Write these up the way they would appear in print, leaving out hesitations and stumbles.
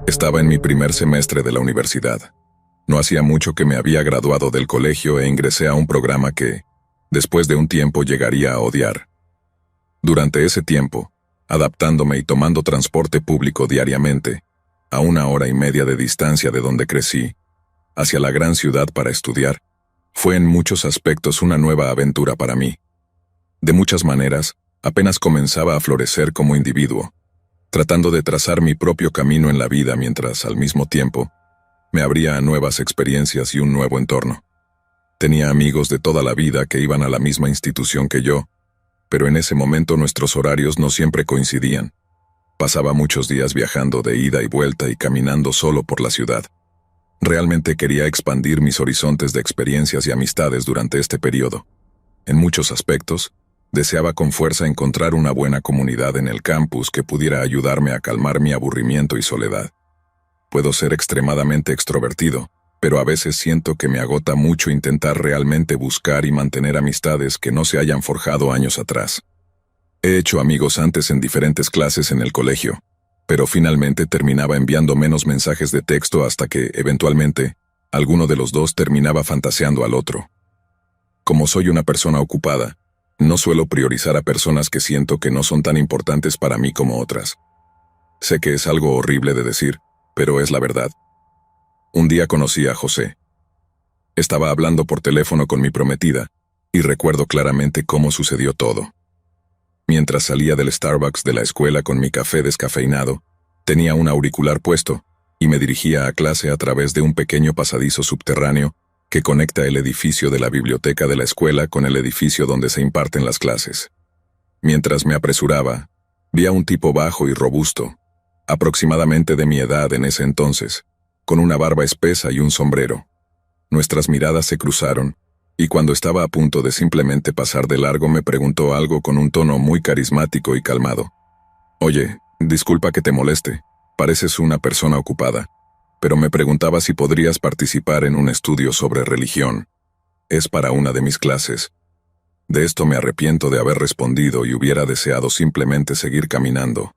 Estaba en mi primer semestre de la universidad. No hacía mucho que me había graduado del colegio e ingresé a un programa que, después de un tiempo, llegaría a odiar. Durante ese tiempo, adaptándome y tomando transporte público diariamente, a 1 hora y media de distancia de donde crecí, hacia la gran ciudad para estudiar, fue en muchos aspectos una nueva aventura para mí. De muchas maneras, apenas comenzaba a florecer como individuo, tratando de trazar mi propio camino en la vida mientras, al mismo tiempo, me abría a nuevas experiencias y un nuevo entorno. Tenía amigos de toda la vida que iban a la misma institución que yo, pero en ese momento nuestros horarios no siempre coincidían. Pasaba muchos días viajando de ida y vuelta y caminando solo por la ciudad. Realmente quería expandir mis horizontes de experiencias y amistades durante este periodo. En muchos aspectos, deseaba con fuerza encontrar una buena comunidad en el campus que pudiera ayudarme a calmar mi aburrimiento y soledad. Puedo ser extremadamente extrovertido, pero a veces siento que me agota mucho intentar realmente buscar y mantener amistades que no se hayan forjado años atrás. He hecho amigos antes en diferentes clases en el colegio, pero finalmente terminaba enviando menos mensajes de texto hasta que, eventualmente, alguno de los dos terminaba fantaseando al otro. Como soy una persona ocupada, no suelo priorizar a personas que siento que no son tan importantes para mí como otras. Sé que es algo horrible de decir, pero es la verdad. Un día conocí a José. Estaba hablando por teléfono con mi prometida, y recuerdo claramente cómo sucedió todo. Mientras salía del Starbucks de la escuela con mi café descafeinado, tenía un auricular puesto, y me dirigía a clase a través de un pequeño pasadizo subterráneo que conecta el edificio de la biblioteca de la escuela con el edificio donde se imparten las clases. Mientras me apresuraba, vi a un tipo bajo y robusto, aproximadamente de mi edad en ese entonces, con una barba espesa y un sombrero. Nuestras miradas se cruzaron, y cuando estaba a punto de simplemente pasar de largo me preguntó algo con un tono muy carismático y calmado. «Oye, disculpa que te moleste, pareces una persona ocupada, pero me preguntaba si podrías participar en un estudio sobre religión. Es para una de mis clases». De esto me arrepiento de haber respondido y hubiera deseado simplemente seguir caminando.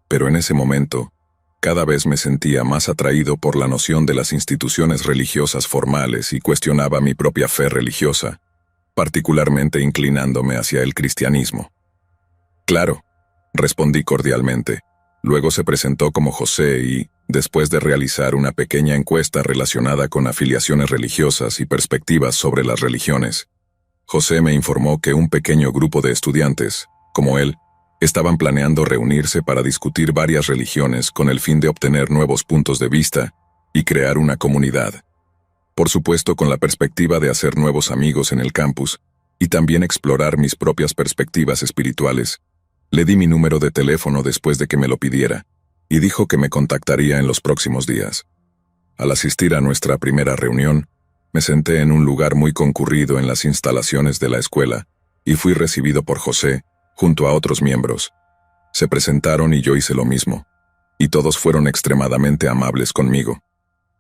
Pero en ese momento, cada vez me sentía más atraído por la noción de las instituciones religiosas formales y cuestionaba mi propia fe religiosa, particularmente inclinándome hacia el cristianismo. «Claro», respondí cordialmente. Luego se presentó como José y, después de realizar una pequeña encuesta relacionada con afiliaciones religiosas y perspectivas sobre las religiones, José me informó que un pequeño grupo de estudiantes, como él, estaban planeando reunirse para discutir varias religiones con el fin de obtener nuevos puntos de vista y crear una comunidad. Por supuesto, con la perspectiva de hacer nuevos amigos en el campus y también explorar mis propias perspectivas espirituales. Le di mi número de teléfono después de que me lo pidiera, y dijo que me contactaría en los próximos días. Al asistir a nuestra primera reunión, me senté en un lugar muy concurrido en las instalaciones de la escuela, y fui recibido por José, junto a otros miembros. Se presentaron y yo hice lo mismo, y todos fueron extremadamente amables conmigo.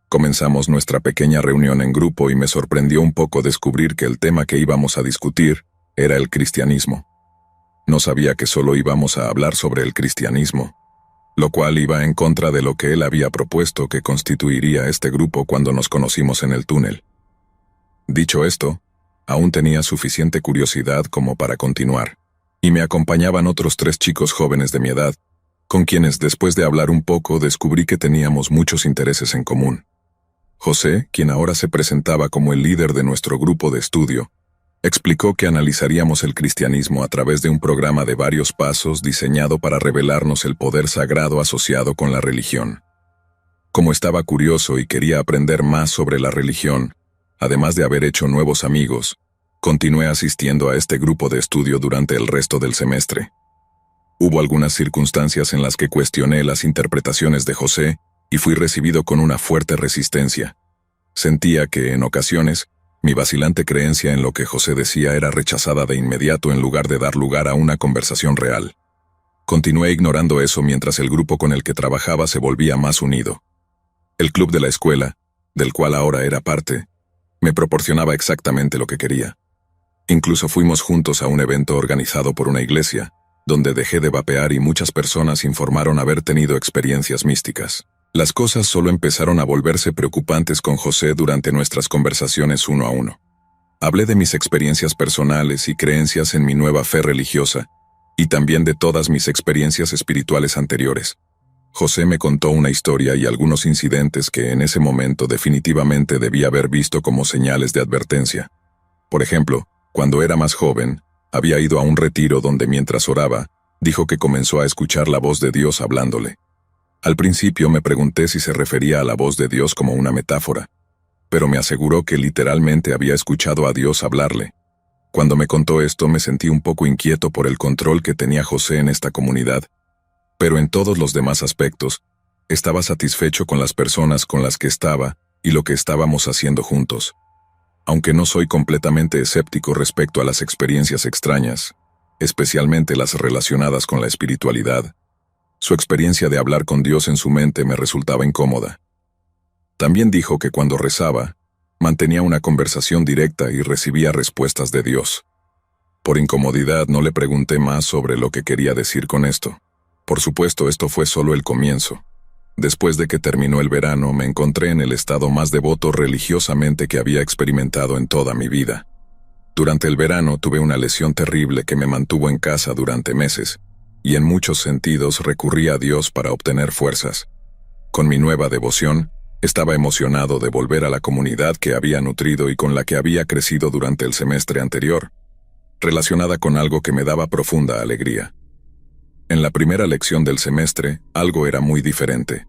Comenzamos nuestra pequeña reunión en grupo y me sorprendió un poco descubrir que el tema que íbamos a discutir era el cristianismo. No sabía que solo íbamos a hablar sobre el cristianismo, lo cual iba en contra de lo que él había propuesto que constituiría este grupo cuando nos conocimos en el túnel. Dicho esto, aún tenía suficiente curiosidad como para continuar, y me acompañaban otros 3 chicos jóvenes de mi edad, con quienes después de hablar un poco descubrí que teníamos muchos intereses en común. José, quien ahora se presentaba como el líder de nuestro grupo de estudio, explicó que analizaríamos el cristianismo a través de un programa de varios pasos diseñado para revelarnos el poder sagrado asociado con la religión. Como estaba curioso y quería aprender más sobre la religión, además de haber hecho nuevos amigos, continué asistiendo a este grupo de estudio durante el resto del semestre. Hubo algunas circunstancias en las que cuestioné las interpretaciones de José y fui recibido con una fuerte resistencia. Sentía que, en ocasiones, mi vacilante creencia en lo que José decía era rechazada de inmediato en lugar de dar lugar a una conversación real. Continué ignorando eso mientras el grupo con el que trabajaba se volvía más unido. El club de la escuela, del cual ahora era parte, me proporcionaba exactamente lo que quería. Incluso fuimos juntos a un evento organizado por una iglesia, donde dejé de vapear y muchas personas informaron haber tenido experiencias místicas. Las cosas solo empezaron a volverse preocupantes con José durante nuestras conversaciones uno a uno. Hablé de mis experiencias personales y creencias en mi nueva fe religiosa, y también de todas mis experiencias espirituales anteriores. José me contó una historia y algunos incidentes que en ese momento definitivamente debía haber visto como señales de advertencia. Por ejemplo, cuando era más joven, había ido a un retiro donde mientras oraba, dijo que comenzó a escuchar la voz de Dios hablándole. Al principio me pregunté si se refería a la voz de Dios como una metáfora, pero me aseguró que literalmente había escuchado a Dios hablarle. Cuando me contó esto me sentí un poco inquieto por el control que tenía José en esta comunidad, pero en todos los demás aspectos, estaba satisfecho con las personas con las que estaba y lo que estábamos haciendo juntos. Aunque no soy completamente escéptico respecto a las experiencias extrañas, especialmente las relacionadas con la espiritualidad, su experiencia de hablar con Dios en su mente me resultaba incómoda. También dijo que cuando rezaba, mantenía una conversación directa y recibía respuestas de Dios. Por incomodidad no le pregunté más sobre lo que quería decir con esto. Por supuesto, esto fue solo el comienzo. Después de que terminó el verano, me encontré en el estado más devoto religiosamente que había experimentado en toda mi vida. Durante el verano tuve una lesión terrible que me mantuvo en casa durante meses, y en muchos sentidos recurrí a Dios para obtener fuerzas. Con mi nueva devoción, estaba emocionado de volver a la comunidad que había nutrido y con la que había crecido durante el semestre anterior, relacionada con algo que me daba profunda alegría. En la primera lección del semestre, algo era muy diferente.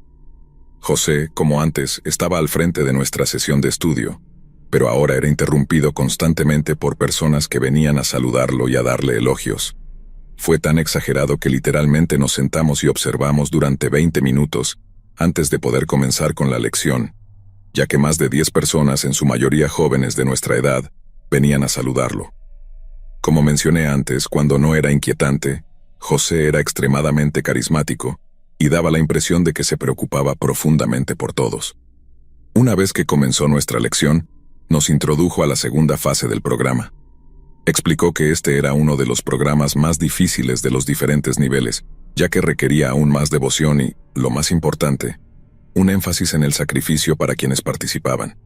José, como antes, estaba al frente de nuestra sesión de estudio, pero ahora era interrumpido constantemente por personas que venían a saludarlo y a darle elogios. Fue tan exagerado que literalmente nos sentamos y observamos durante 20 minutos antes de poder comenzar con la lección, ya que más de 10 personas, en su mayoría jóvenes de nuestra edad, venían a saludarlo. Como mencioné antes, cuando no era inquietante, José era extremadamente carismático y daba la impresión de que se preocupaba profundamente por todos. Una vez que comenzó nuestra lección, nos introdujo a la segunda fase del programa. Explicó que este era uno de los programas más difíciles de los diferentes niveles, ya que requería aún más devoción y, lo más importante, un énfasis en el sacrificio para quienes participaban.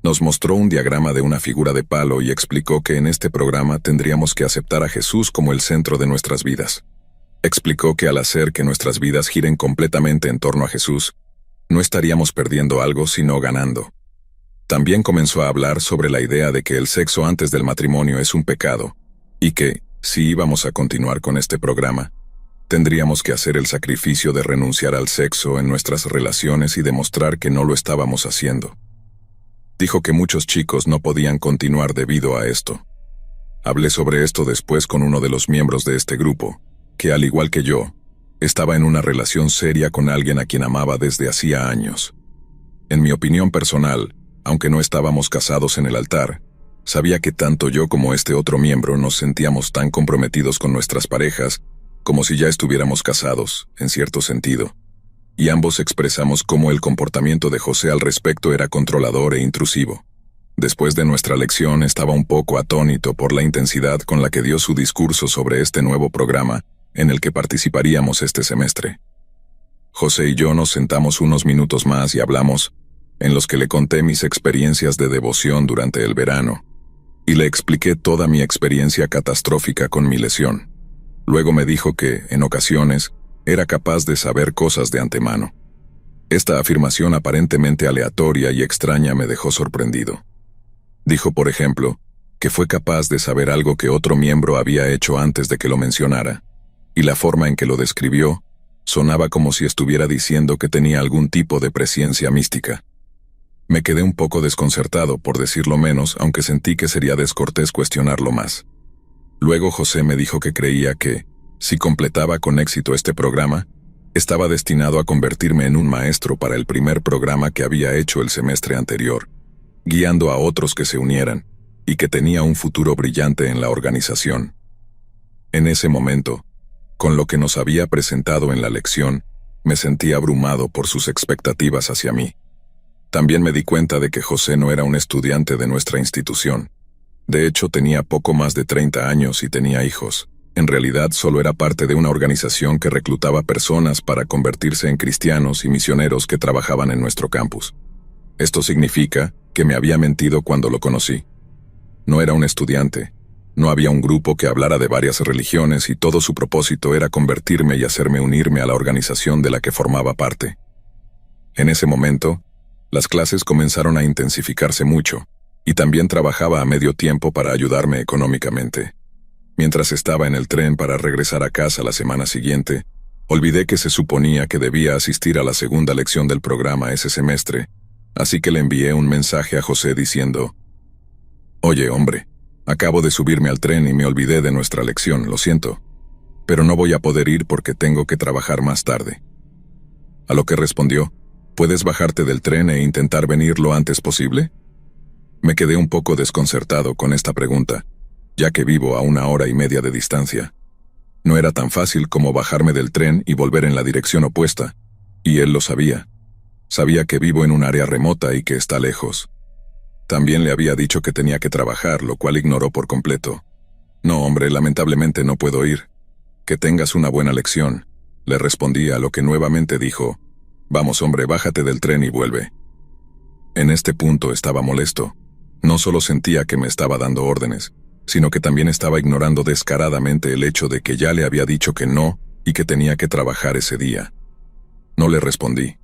Nos mostró un diagrama de una figura de palo y explicó que en este programa tendríamos que aceptar a Jesús como el centro de nuestras vidas. Explicó que al hacer que nuestras vidas giren completamente en torno a Jesús, no estaríamos perdiendo algo sino ganando. También comenzó a hablar sobre la idea de que el sexo antes del matrimonio es un pecado, y que, si íbamos a continuar con este programa, tendríamos que hacer el sacrificio de renunciar al sexo en nuestras relaciones y demostrar que no lo estábamos haciendo. Dijo que muchos chicos no podían continuar debido a esto. Hablé sobre esto después con uno de los miembros de este grupo, que al igual que yo, estaba en una relación seria con alguien a quien amaba desde hacía años. En mi opinión personal, aunque no estábamos casados en el altar, sabía que tanto yo como este otro miembro nos sentíamos tan comprometidos con nuestras parejas como si ya estuviéramos casados, en cierto sentido. Y ambos expresamos cómo el comportamiento de José al respecto era controlador e intrusivo. Después de nuestra lección estaba un poco atónito por la intensidad con la que dio su discurso sobre este nuevo programa en el que participaríamos este semestre. José y yo nos sentamos unos minutos más y hablamos, en los que le conté mis experiencias de devoción durante el verano, y le expliqué toda mi experiencia catastrófica con mi lesión. Luego me dijo que, en ocasiones, era capaz de saber cosas de antemano. Esta afirmación aparentemente aleatoria y extraña me dejó sorprendido. Dijo, por ejemplo, que fue capaz de saber algo que otro miembro había hecho antes de que lo mencionara, y la forma en que lo describió sonaba como si estuviera diciendo que tenía algún tipo de presciencia mística. Me quedé un poco desconcertado, por decirlo menos, aunque sentí que sería descortés cuestionarlo más. Luego José me dijo que creía que, si completaba con éxito este programa, estaba destinado a convertirme en un maestro para el primer programa que había hecho el semestre anterior, guiando a otros que se unieran, y que tenía un futuro brillante en la organización. En ese momento, con lo que nos había presentado en la lección, me sentí abrumado por sus expectativas hacia mí. También me di cuenta de que José no era un estudiante de nuestra institución. De hecho, tenía poco más de 30 años y tenía hijos. En realidad solo era parte de una organización que reclutaba personas para convertirse en cristianos y misioneros que trabajaban en nuestro campus. Esto significa que me había mentido cuando lo conocí. No era un estudiante, no había un grupo que hablara de varias religiones y todo su propósito era convertirme y hacerme unirme a la organización de la que formaba parte. En ese momento, las clases comenzaron a intensificarse mucho, y también trabajaba a medio tiempo para ayudarme económicamente. Mientras estaba en el tren para regresar a casa la semana siguiente, olvidé que se suponía que debía asistir a la segunda lección del programa ese semestre, así que le envié un mensaje a José diciendo: «Oye, hombre, acabo de subirme al tren y me olvidé de nuestra lección, lo siento, pero no voy a poder ir porque tengo que trabajar más tarde». A lo que respondió: «¿Puedes bajarte del tren e intentar venir lo antes posible?». Me quedé un poco desconcertado con esta pregunta, ya que vivo a 1 hora y media de distancia. No era tan fácil como bajarme del tren y volver en la dirección opuesta, y él lo sabía. Sabía que vivo en un área remota y que está lejos. También le había dicho que tenía que trabajar, lo cual ignoró por completo. «No, hombre, lamentablemente no puedo ir. Que tengas una buena lección», le respondí, a lo que nuevamente dijo: «Vamos, hombre, bájate del tren y vuelve». En este punto estaba molesto. No solo sentía que me estaba dando órdenes, sino que también estaba ignorando descaradamente el hecho de que ya le había dicho que no y que tenía que trabajar ese día. No le respondí.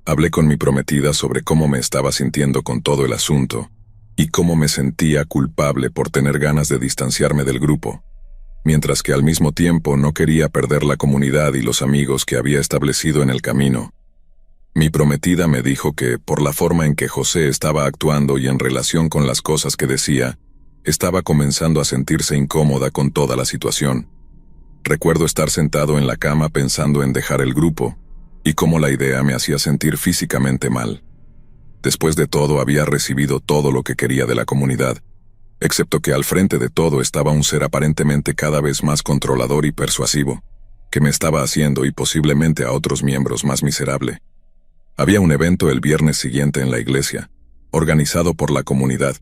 Hablé con mi prometida sobre cómo me estaba sintiendo con todo el asunto y cómo me sentía culpable por tener ganas de distanciarme del grupo, mientras que al mismo tiempo no quería perder la comunidad y los amigos que había establecido en el camino. Mi prometida me dijo que, por la forma en que José estaba actuando y en relación con las cosas que decía, estaba comenzando a sentirse incómoda con toda la situación. Recuerdo estar sentado en la cama pensando en dejar el grupo, y cómo la idea me hacía sentir físicamente mal. Después de todo, había recibido todo lo que quería de la comunidad, excepto que al frente de todo estaba un ser aparentemente cada vez más controlador y persuasivo, que me estaba haciendo y posiblemente a otros miembros más miserable. Había un evento el viernes siguiente en la iglesia, organizado por la comunidad.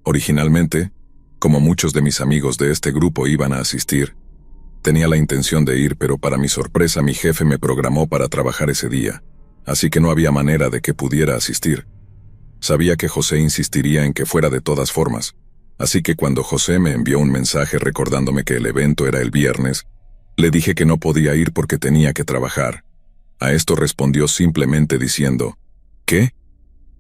Originalmente, como muchos de mis amigos de este grupo iban a asistir, tenía la intención de ir, pero para mi sorpresa mi jefe me programó para trabajar ese día, así que no había manera de que pudiera asistir. Sabía que José insistiría en que fuera de todas formas, así que cuando José me envió un mensaje recordándome que el evento era el viernes, le dije que no podía ir porque tenía que trabajar. A esto respondió simplemente diciendo: «¿Qué?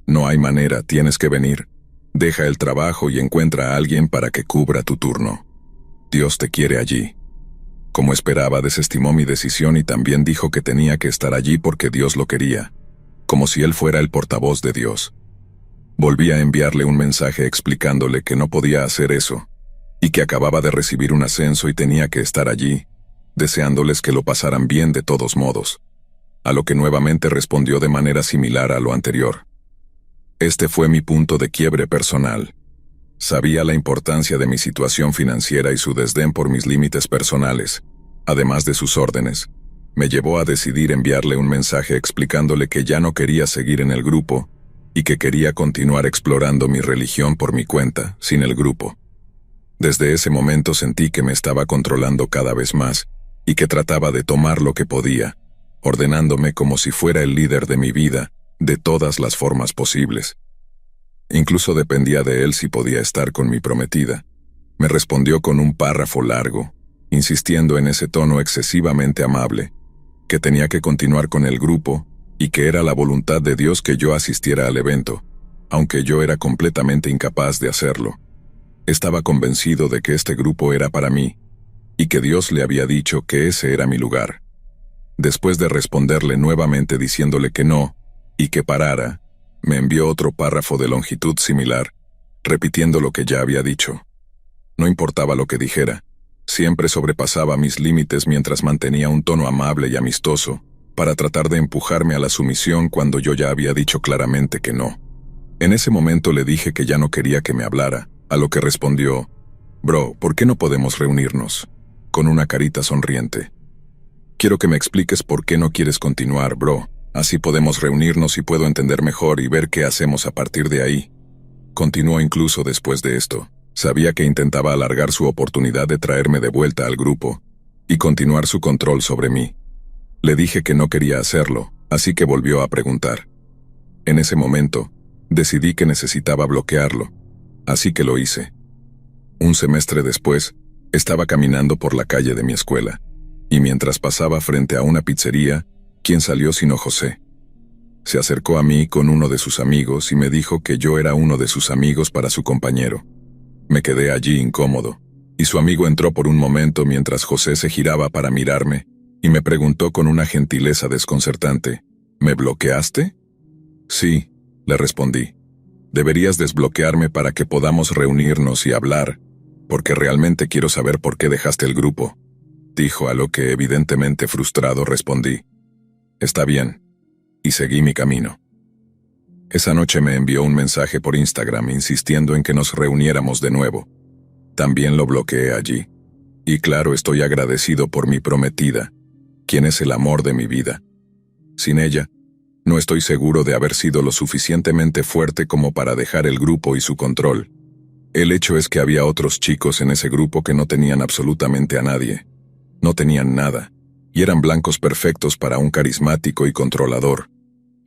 No hay manera, tienes que venir. Deja el trabajo y encuentra a alguien para que cubra tu turno. Dios te quiere allí». Como esperaba, desestimó mi decisión y también dijo que tenía que estar allí porque Dios lo quería, como si él fuera el portavoz de Dios. Volví a enviarle un mensaje explicándole que no podía hacer eso, y que acababa de recibir un ascenso y tenía que estar allí, deseándoles que lo pasaran bien de todos modos. A lo que nuevamente respondió de manera similar a lo anterior. Este fue mi punto de quiebre personal. Sabía la importancia de mi situación financiera y su desdén por mis límites personales, además de sus órdenes, me llevó a decidir enviarle un mensaje explicándole que ya no quería seguir en el grupo y que quería continuar explorando mi religión por mi cuenta, sin el grupo. Desde ese momento sentí que me estaba controlando cada vez más y que trataba de tomar lo que podía, ordenándome como si fuera el líder de mi vida, de todas las formas posibles. Incluso dependía de él si podía estar con mi prometida. Me respondió con un párrafo largo, insistiendo en ese tono excesivamente amable, que tenía que continuar con el grupo y que era la voluntad de Dios que yo asistiera al evento, aunque yo era completamente incapaz de hacerlo. Estaba convencido de que este grupo era para mí, y que Dios le había dicho que ese era mi lugar. Después de responderle nuevamente diciéndole que no, y que parara, me envió otro párrafo de longitud similar, repitiendo lo que ya había dicho. No importaba lo que dijera, siempre sobrepasaba mis límites mientras mantenía un tono amable y amistoso, para tratar de empujarme a la sumisión cuando yo ya había dicho claramente que no. En ese momento le dije que ya no quería que me hablara, a lo que respondió: «Bro, ¿por qué no podemos reunirnos?», con una carita sonriente. «Quiero que me expliques por qué no quieres continuar, bro. Así podemos reunirnos y puedo entender mejor y ver qué hacemos a partir de ahí». Continuó incluso después de esto: Sabía que intentaba alargar su oportunidad de traerme de vuelta al grupo y continuar su control sobre mí. Le dije que no quería hacerlo, así que volvió a preguntar. En ese momento, decidí que necesitaba bloquearlo, así que lo hice. Un semestre después, estaba caminando por la calle de mi escuela, y mientras pasaba frente a una pizzería, ¿quién salió sino José? Se acercó a mí con uno de sus amigos y me dijo que yo era uno de sus amigos para su compañero. Me quedé allí incómodo, y su amigo entró por un momento mientras José se giraba para mirarme, y me preguntó con una gentileza desconcertante, ¿me bloqueaste? Sí, le respondí. Deberías desbloquearme para que podamos reunirnos y hablar, porque realmente quiero saber por qué dejaste el grupo, dijo, a lo que evidentemente frustrado respondí. Está bien, y seguí mi camino. Esa noche me envió un mensaje por Instagram insistiendo en que nos reuniéramos de nuevo. También lo bloqueé allí. Y claro, estoy agradecido por mi prometida, quien es el amor de mi vida. Sin ella, no estoy seguro de haber sido lo suficientemente fuerte como para dejar el grupo y su control. El hecho es que había otros chicos en ese grupo que no tenían absolutamente a nadie. No tenían nada, y eran blancos perfectos para un carismático y controlador.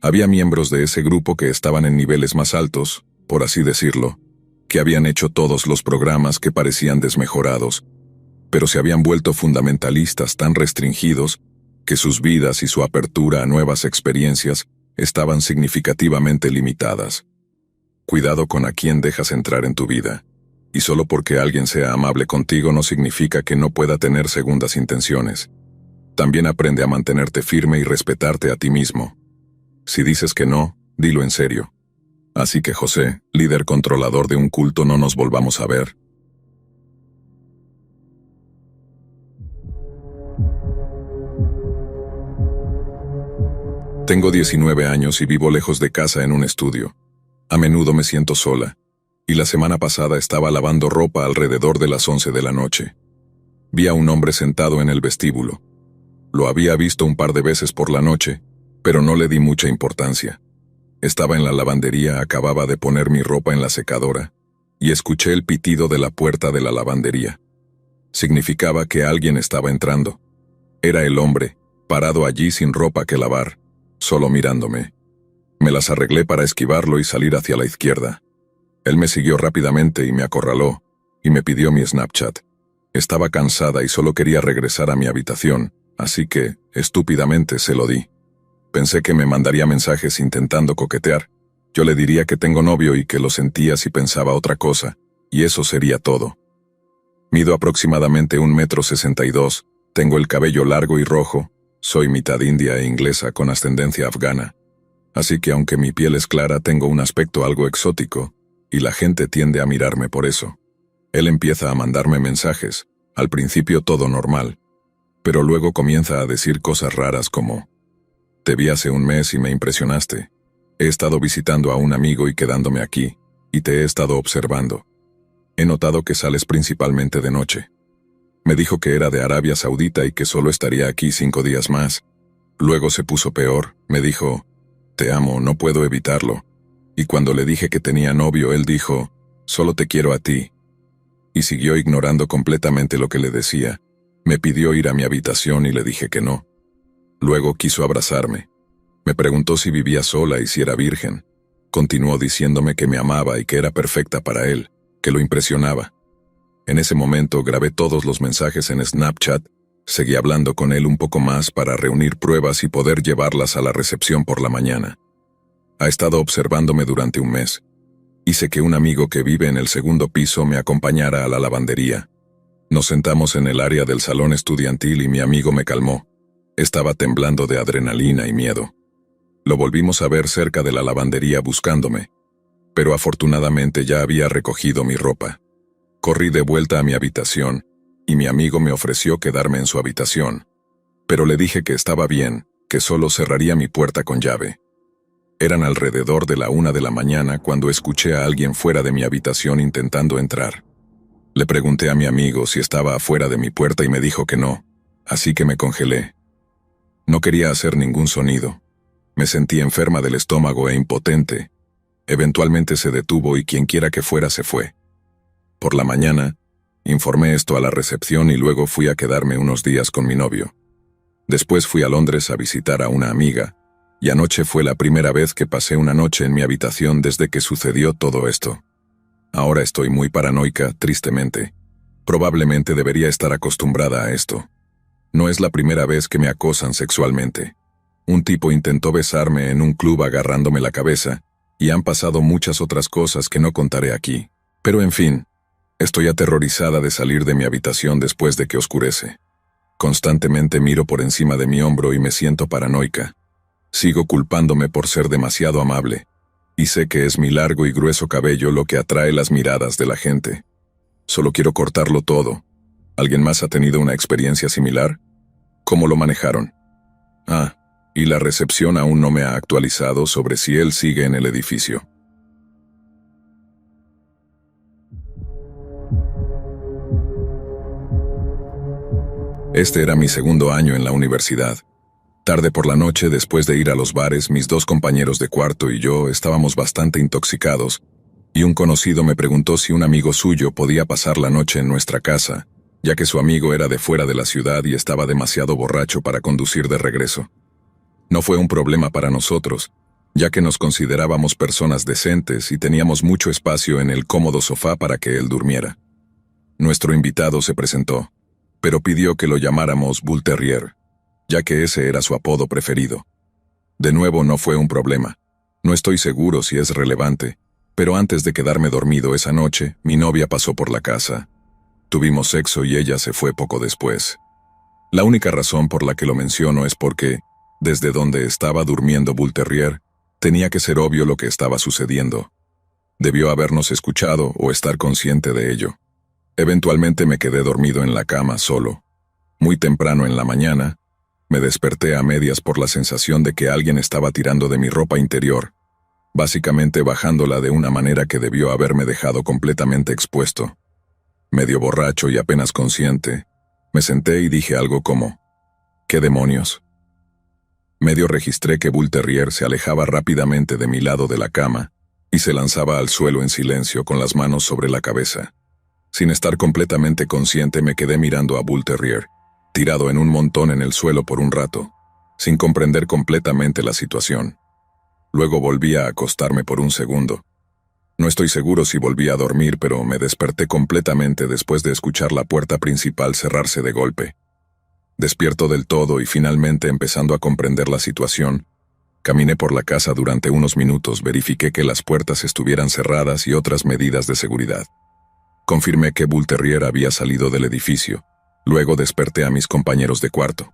Había miembros de ese grupo que estaban en niveles más altos, por así decirlo, que habían hecho todos los programas que parecían desmejorados, pero se habían vuelto fundamentalistas tan restringidos que sus vidas y su apertura a nuevas experiencias estaban significativamente limitadas. Cuidado con a quién dejas entrar en tu vida, y solo porque alguien sea amable contigo no significa que no pueda tener segundas intenciones. También aprende a mantenerte firme y respetarte a ti mismo. Si dices que no, dilo en serio. Así que José, líder controlador de un culto, no nos volvamos a ver. Tengo 19 años y vivo lejos de casa en un estudio. A menudo me siento sola, y la semana pasada estaba lavando ropa alrededor de las 11 de la noche. Vi a un hombre sentado en el vestíbulo. Lo había visto un par de veces por la noche, pero no le di mucha importancia. Estaba en la lavandería, acababa de poner mi ropa en la secadora, y escuché el pitido de la puerta de la lavandería. Significaba que alguien estaba entrando. Era el hombre, parado allí sin ropa que lavar, solo mirándome. Me las arreglé para esquivarlo y salir hacia la izquierda. Él me siguió rápidamente y me acorraló, y me pidió mi Snapchat. Estaba cansada y solo quería regresar a mi habitación, así que, estúpidamente, se lo di. Pensé que me mandaría mensajes intentando coquetear. Yo le diría que tengo novio y que lo sentía si pensaba otra cosa, y eso sería todo. Mido aproximadamente 1,62 m, tengo el cabello largo y rojo, soy mitad india e inglesa con ascendencia afgana. Así que aunque mi piel es clara, tengo un aspecto algo exótico, y la gente tiende a mirarme por eso. Él empieza a mandarme mensajes, al principio todo normal, pero luego comienza a decir cosas raras como: te vi hace un mes y me impresionaste. He estado visitando a un amigo y quedándome aquí, y te he estado observando. He notado que sales principalmente de noche. Me dijo que era de Arabia Saudita y que solo estaría aquí 5 días más. Luego se puso peor, me dijo: te amo, no puedo evitarlo. Y cuando le dije que tenía novio, él dijo: solo te quiero a ti. Y siguió ignorando completamente lo que le decía. Me pidió ir a mi habitación y le dije que no. Luego quiso abrazarme. Me preguntó si vivía sola y si era virgen. Continuó diciéndome que me amaba y que era perfecta para él, que lo impresionaba. En ese momento grabé todos los mensajes en Snapchat, seguí hablando con él un poco más para reunir pruebas y poder llevarlas a la recepción por la mañana. Ha estado observándome durante un mes. Hice que un amigo que vive en el segundo piso me acompañara a la lavandería. Nos sentamos en el área del salón estudiantil y mi amigo me calmó. Estaba temblando de adrenalina y miedo. Lo volvimos a ver cerca de la lavandería buscándome, pero afortunadamente ya había recogido mi ropa. Corrí de vuelta a mi habitación, y mi amigo me ofreció quedarme en su habitación, pero le dije que estaba bien, que solo cerraría mi puerta con llave. Eran alrededor de la 1 de la mañana cuando escuché a alguien fuera de mi habitación intentando entrar. Le pregunté a mi amigo si estaba afuera de mi puerta y me dijo que no, así que me congelé. No quería hacer ningún sonido. Me sentí enferma del estómago e impotente. Eventualmente se detuvo y quienquiera que fuera se fue. Por la mañana, informé esto a la recepción y luego fui a quedarme unos días con mi novio. Después fui a Londres a visitar a una amiga, y anoche fue la primera vez que pasé una noche en mi habitación desde que sucedió todo esto. Ahora estoy muy paranoica, tristemente. Probablemente debería estar acostumbrada a esto. No es la primera vez que me acosan sexualmente. Un tipo intentó besarme en un club agarrándome la cabeza, y han pasado muchas otras cosas que no contaré aquí. Pero en fin, estoy aterrorizada de salir de mi habitación después de que oscurece. Constantemente miro por encima de mi hombro y me siento paranoica. Sigo culpándome por ser demasiado amable, y sé que es mi largo y grueso cabello lo que atrae las miradas de la gente. Solo quiero cortarlo todo. ¿Alguien más ha tenido una experiencia similar? ¿Cómo lo manejaron? Y la recepción aún no me ha actualizado sobre si él sigue en el edificio. Este era mi segundo año en la universidad. Tarde por la noche, después de ir a los bares, mis dos compañeros de cuarto y yo estábamos bastante intoxicados, y un conocido me preguntó si un amigo suyo podía pasar la noche en nuestra casa, ya que su amigo era de fuera de la ciudad y estaba demasiado borracho para conducir de regreso. No fue un problema para nosotros, ya que nos considerábamos personas decentes y teníamos mucho espacio en el cómodo sofá para que él durmiera. Nuestro invitado se presentó, pero pidió que lo llamáramos Bull Terrier, ya que ese era su apodo preferido. De nuevo no fue un problema. No estoy seguro si es relevante, pero antes de quedarme dormido esa noche, mi novia pasó por la casa. Tuvimos sexo y ella se fue poco después. La única razón por la que lo menciono es porque, desde donde estaba durmiendo Bull Terrier, tenía que ser obvio lo que estaba sucediendo. Debió habernos escuchado o estar consciente de ello. Eventualmente me quedé dormido en la cama solo. Muy temprano en la mañana, me desperté a medias por la sensación de que alguien estaba tirando de mi ropa interior, básicamente bajándola de una manera que debió haberme dejado completamente expuesto. Medio borracho y apenas consciente, me senté y dije algo como, ¿qué demonios? Medio registré que Bull Terrier se alejaba rápidamente de mi lado de la cama y se lanzaba al suelo en silencio con las manos sobre la cabeza. Sin estar completamente consciente me quedé mirando a Bull Terrier, tirado en un montón en el suelo por un rato, sin comprender completamente la situación. Luego volví a acostarme por un segundo. No estoy seguro si volví a dormir, pero me desperté completamente después de escuchar la puerta principal cerrarse de golpe. Despierto del todo y finalmente empezando a comprender la situación, caminé por la casa durante unos minutos, verifiqué que las puertas estuvieran cerradas y otras medidas de seguridad. Confirmé que Bull Terrier había salido del edificio. Luego desperté a mis compañeros de cuarto.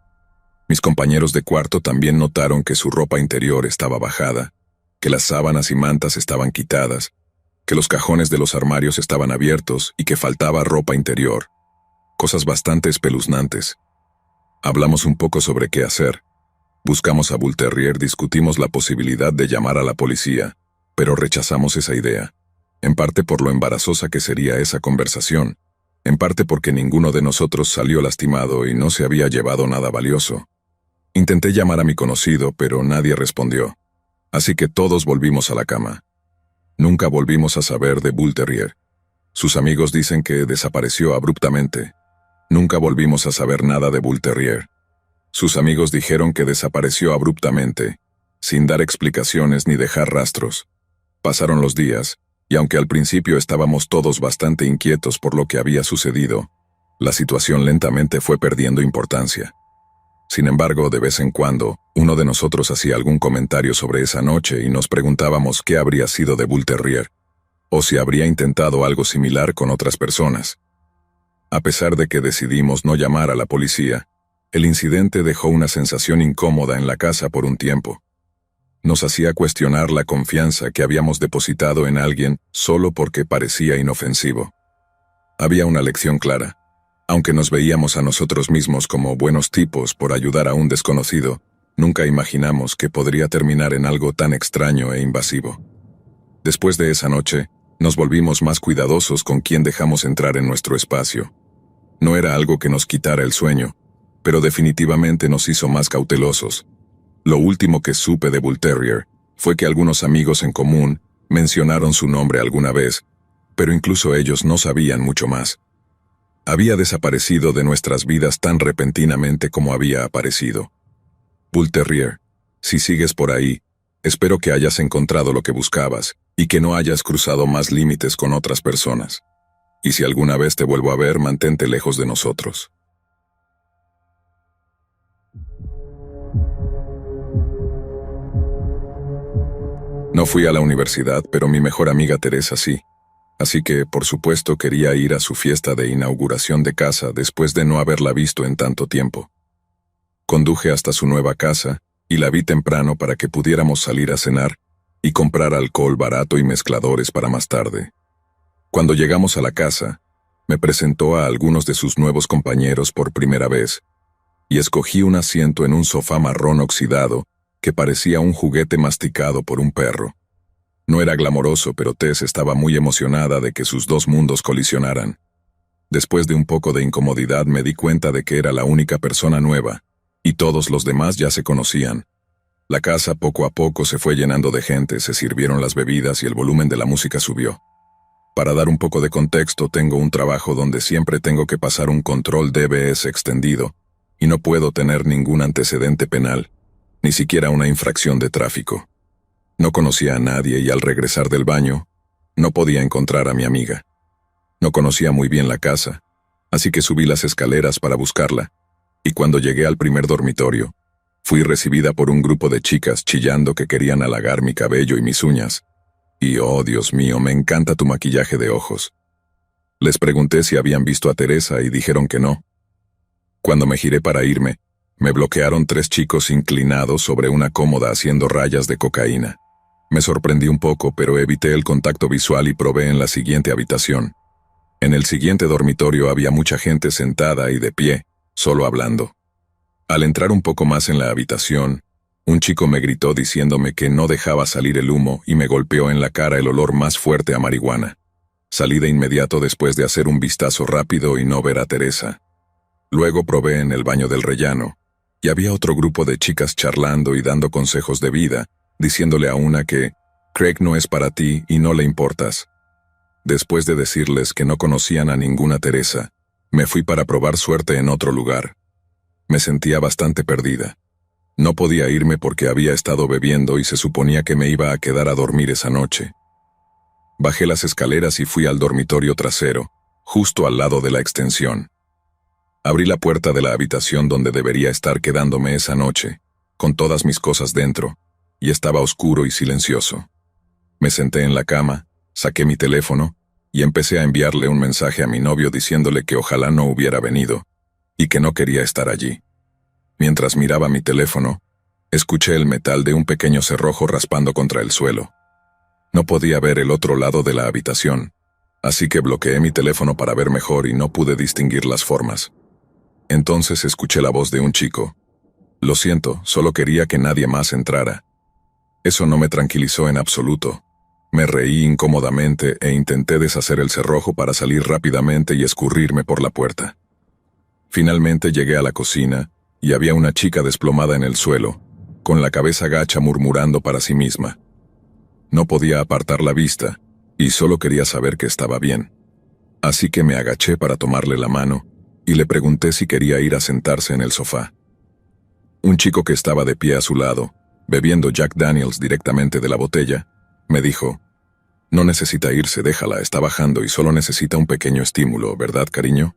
Mis compañeros de cuarto también notaron que su ropa interior estaba bajada, que las sábanas y mantas estaban quitadas, que los cajones de los armarios estaban abiertos y que faltaba ropa interior. Cosas bastante espeluznantes. Hablamos un poco sobre qué hacer. Buscamos a Bull Terrier, discutimos la posibilidad de llamar a la policía, pero rechazamos esa idea. En parte por lo embarazosa que sería esa conversación, en parte porque ninguno de nosotros salió lastimado y no se había llevado nada valioso. Intenté llamar a mi conocido, pero nadie respondió. Así que todos volvimos a la cama. Nunca volvimos a saber de Bull Terrier. Sus amigos dicen que desapareció abruptamente. Nunca volvimos a saber nada de Bull Terrier. Sus amigos dijeron que desapareció abruptamente, sin dar explicaciones ni dejar rastros. Pasaron los días, y aunque al principio estábamos todos bastante inquietos por lo que había sucedido, la situación lentamente fue perdiendo importancia. Sin embargo, de vez en cuando, uno de nosotros hacía algún comentario sobre esa noche y nos preguntábamos qué habría sido de Bull Terrier, o si habría intentado algo similar con otras personas. A pesar de que decidimos no llamar a la policía, el incidente dejó una sensación incómoda en la casa por un tiempo. Nos hacía cuestionar la confianza que habíamos depositado en alguien solo porque parecía inofensivo. Había una lección clara. Aunque nos veíamos a nosotros mismos como buenos tipos por ayudar a un desconocido, nunca imaginamos que podría terminar en algo tan extraño e invasivo. Después de esa noche, nos volvimos más cuidadosos con quién dejamos entrar en nuestro espacio. No era algo que nos quitara el sueño, pero definitivamente nos hizo más cautelosos. Lo último que supe de Bull Terrier fue que algunos amigos en común mencionaron su nombre alguna vez, pero incluso ellos no sabían mucho más. Había desaparecido de nuestras vidas tan repentinamente como había aparecido. Bull Terrier, si sigues por ahí, espero que hayas encontrado lo que buscabas y que no hayas cruzado más límites con otras personas. Y si alguna vez te vuelvo a ver, mantente lejos de nosotros. No fui a la universidad, pero mi mejor amiga Teresa sí. Así que, por supuesto, quería ir a su fiesta de inauguración de casa después de no haberla visto en tanto tiempo. Conduje hasta su nueva casa y la vi temprano para que pudiéramos salir a cenar y comprar alcohol barato y mezcladores para más tarde. Cuando llegamos a la casa, me presentó a algunos de sus nuevos compañeros por primera vez y escogí un asiento en un sofá marrón oxidado que parecía un juguete masticado por un perro. No era glamoroso, pero Tess estaba muy emocionada de que sus dos mundos colisionaran. Después de un poco de incomodidad me di cuenta de que era la única persona nueva, y todos los demás ya se conocían. La casa poco a poco se fue llenando de gente, se sirvieron las bebidas y el volumen de la música subió. Para dar un poco de contexto, tengo un trabajo donde siempre tengo que pasar un control DBS extendido, y no puedo tener ningún antecedente penal, ni siquiera una infracción de tráfico. No conocía a nadie y al regresar del baño, no podía encontrar a mi amiga. No conocía muy bien la casa, así que subí las escaleras para buscarla, y cuando llegué al primer dormitorio, fui recibida por un grupo de chicas chillando que querían halagar mi cabello y mis uñas. Y oh, Dios mío, me encanta tu maquillaje de ojos. Les pregunté si habían visto a Teresa y dijeron que no. Cuando me giré para irme, me bloquearon 3 chicos inclinados sobre una cómoda haciendo rayas de cocaína. Me sorprendí un poco, pero evité el contacto visual y probé en la siguiente habitación. En el siguiente dormitorio había mucha gente sentada y de pie, solo hablando. Al entrar un poco más en la habitación, un chico me gritó diciéndome que no dejaba salir el humo y me golpeó en la cara el olor más fuerte a marihuana. Salí de inmediato después de hacer un vistazo rápido y no ver a Teresa. Luego probé en el baño del rellano, y había otro grupo de chicas charlando y dando consejos de vida, diciéndole a una que Craig no es para ti y no le importas. Después de decirles que no conocían a ninguna Teresa, me fui para probar suerte en otro lugar. Me sentía bastante perdida. No podía irme porque había estado bebiendo y se suponía que me iba a quedar a dormir esa noche. Bajé las escaleras y fui al dormitorio trasero, justo al lado de la extensión. Abrí la puerta de la habitación donde debería estar quedándome esa noche, con todas mis cosas dentro, y estaba oscuro y silencioso. Me senté en la cama, saqué mi teléfono, y empecé a enviarle un mensaje a mi novio diciéndole que ojalá no hubiera venido, y que no quería estar allí. Mientras miraba mi teléfono, escuché el metal de un pequeño cerrojo raspando contra el suelo. No podía ver el otro lado de la habitación, así que bloqueé mi teléfono para ver mejor y no pude distinguir las formas. Entonces escuché la voz de un chico. Lo siento, solo quería que nadie más entrara. Eso no me tranquilizó en absoluto. Me reí incómodamente e intenté deshacer el cerrojo para salir rápidamente y escurrirme por la puerta. Finalmente llegué a la cocina y había una chica desplomada en el suelo, con la cabeza gacha murmurando para sí misma. No podía apartar la vista y solo quería saber que estaba bien. Así que me agaché para tomarle la mano y le pregunté si quería ir a sentarse en el sofá. Un chico que estaba de pie a su lado, bebiendo Jack Daniels directamente de la botella, me dijo: «No necesita irse, déjala, está bajando y solo necesita un pequeño estímulo, ¿verdad, cariño?».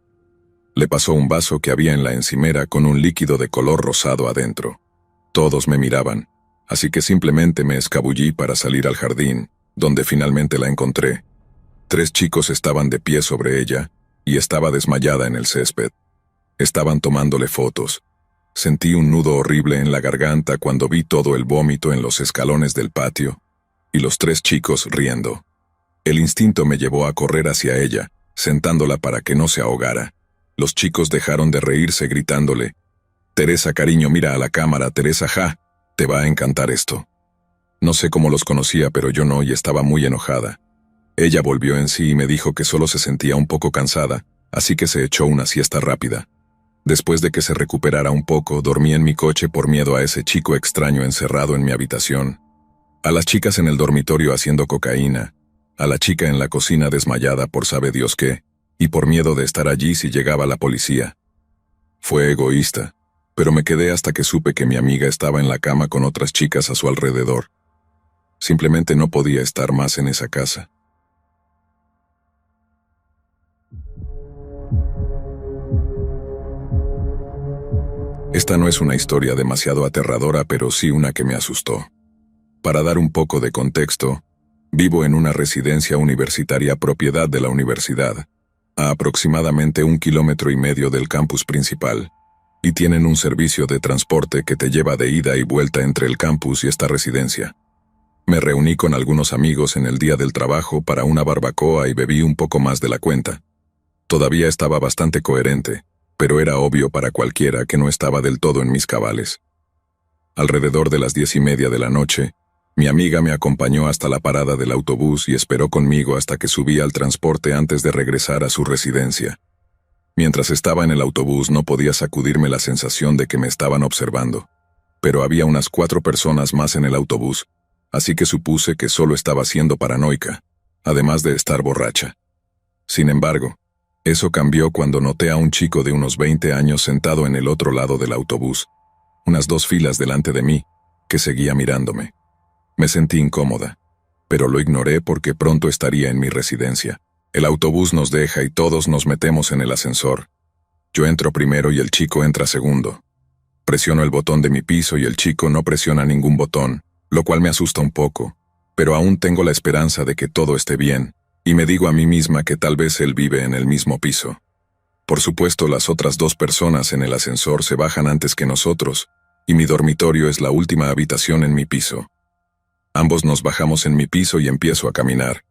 Le pasó un vaso que había en la encimera con un líquido de color rosado adentro. Todos me miraban, así que simplemente me escabullí para salir al jardín, donde finalmente la encontré. 3 chicos estaban de pie sobre ella y estaba desmayada en el césped. Estaban tomándole fotos. Sentí un nudo horrible en la garganta cuando vi todo el vómito en los escalones del patio y los 3 chicos riendo. El instinto me llevó a correr hacia ella, sentándola para que no se ahogara. Los chicos dejaron de reírse gritándole: «Teresa, cariño, mira a la cámara, Teresa, ja, te va a encantar esto». No sé cómo los conocía, pero yo no, y estaba muy enojada. Ella volvió en sí y me dijo que solo se sentía un poco cansada, así que se echó una siesta rápida. Después de que se recuperara un poco, dormí en mi coche por miedo a ese chico extraño encerrado en mi habitación, a las chicas en el dormitorio haciendo cocaína, a la chica en la cocina desmayada por sabe Dios qué, y por miedo de estar allí si llegaba la policía. Fue egoísta, pero me quedé hasta que supe que mi amiga estaba en la cama con otras chicas a su alrededor. Simplemente no podía estar más en esa casa. Esta no es una historia demasiado aterradora, pero sí una que me asustó. Para dar un poco de contexto, vivo en una residencia universitaria propiedad de la universidad, a aproximadamente 1,5 kilómetros del campus principal, y tienen un servicio de transporte que te lleva de ida y vuelta entre el campus y esta residencia. Me reuní con algunos amigos en el día del trabajo para una barbacoa y bebí un poco más de la cuenta. Todavía estaba bastante coherente, pero era obvio para cualquiera que no estaba del todo en mis cabales. Alrededor de las 10:30 de la noche, mi amiga me acompañó hasta la parada del autobús y esperó conmigo hasta que subí al transporte antes de regresar a su residencia. Mientras estaba en el autobús no podía sacudirme la sensación de que me estaban observando, pero había unas 4 personas más en el autobús, así que supuse que solo estaba siendo paranoica, además de estar borracha. Sin embargo, eso cambió cuando noté a un chico de unos 20 años sentado en el otro lado del autobús, unas 2 filas delante de mí, que seguía mirándome. Me sentí incómoda, pero lo ignoré porque pronto estaría en mi residencia. El autobús nos deja y todos nos metemos en el ascensor. Yo entro primero y el chico entra segundo. Presiono el botón de mi piso y el chico no presiona ningún botón, lo cual me asusta un poco, pero aún tengo la esperanza de que todo esté bien, y me digo a mí misma que tal vez él vive en el mismo piso. Por supuesto, las otras 2 personas en el ascensor se bajan antes que nosotros, y mi dormitorio es la última habitación en mi piso. Ambos nos bajamos en mi piso y empiezo a caminar.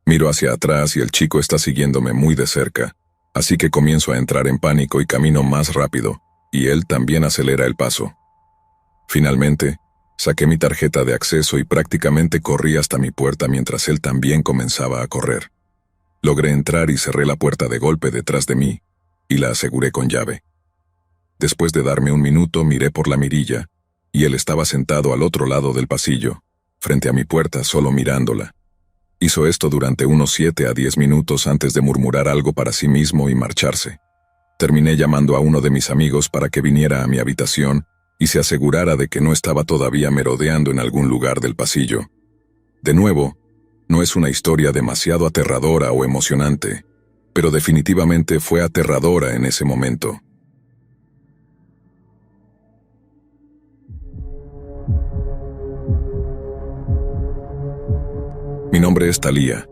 Miro hacia atrás y el chico está siguiéndome muy de cerca, así que comienzo a entrar en pánico y camino más rápido, y él también acelera el paso. Finalmente, saqué mi tarjeta de acceso y prácticamente corrí hasta mi puerta mientras él también comenzaba a correr. Logré entrar y cerré la puerta de golpe detrás de mí, y la aseguré con llave. Después de darme un minuto miré por la mirilla, y él estaba sentado al otro lado del pasillo, frente a mi puerta solo mirándola. Hizo esto durante unos 7 a 10 minutos antes de murmurar algo para sí mismo y marcharse. Terminé llamando a uno de mis amigos para que viniera a mi habitación y se asegurara de que no estaba todavía merodeando en algún lugar del pasillo. De nuevo, no es una historia demasiado aterradora o emocionante, pero definitivamente fue aterradora en ese momento. Mi nombre es Thalía,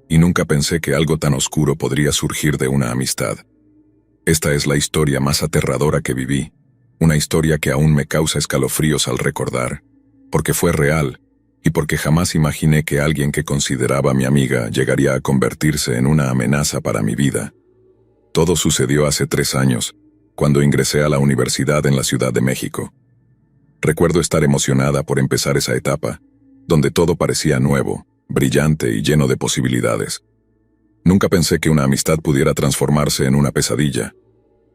y nunca pensé que algo tan oscuro podría surgir de una amistad. Esta es la historia más aterradora que viví, una historia que aún me causa escalofríos al recordar, porque fue real, y porque jamás imaginé que alguien que consideraba mi amiga llegaría a convertirse en una amenaza para mi vida. Todo sucedió hace 3 años, cuando ingresé a la universidad en la Ciudad de México. Recuerdo estar emocionada por empezar esa etapa, donde todo parecía nuevo, brillante y lleno de posibilidades. Nunca pensé que una amistad pudiera transformarse en una pesadilla.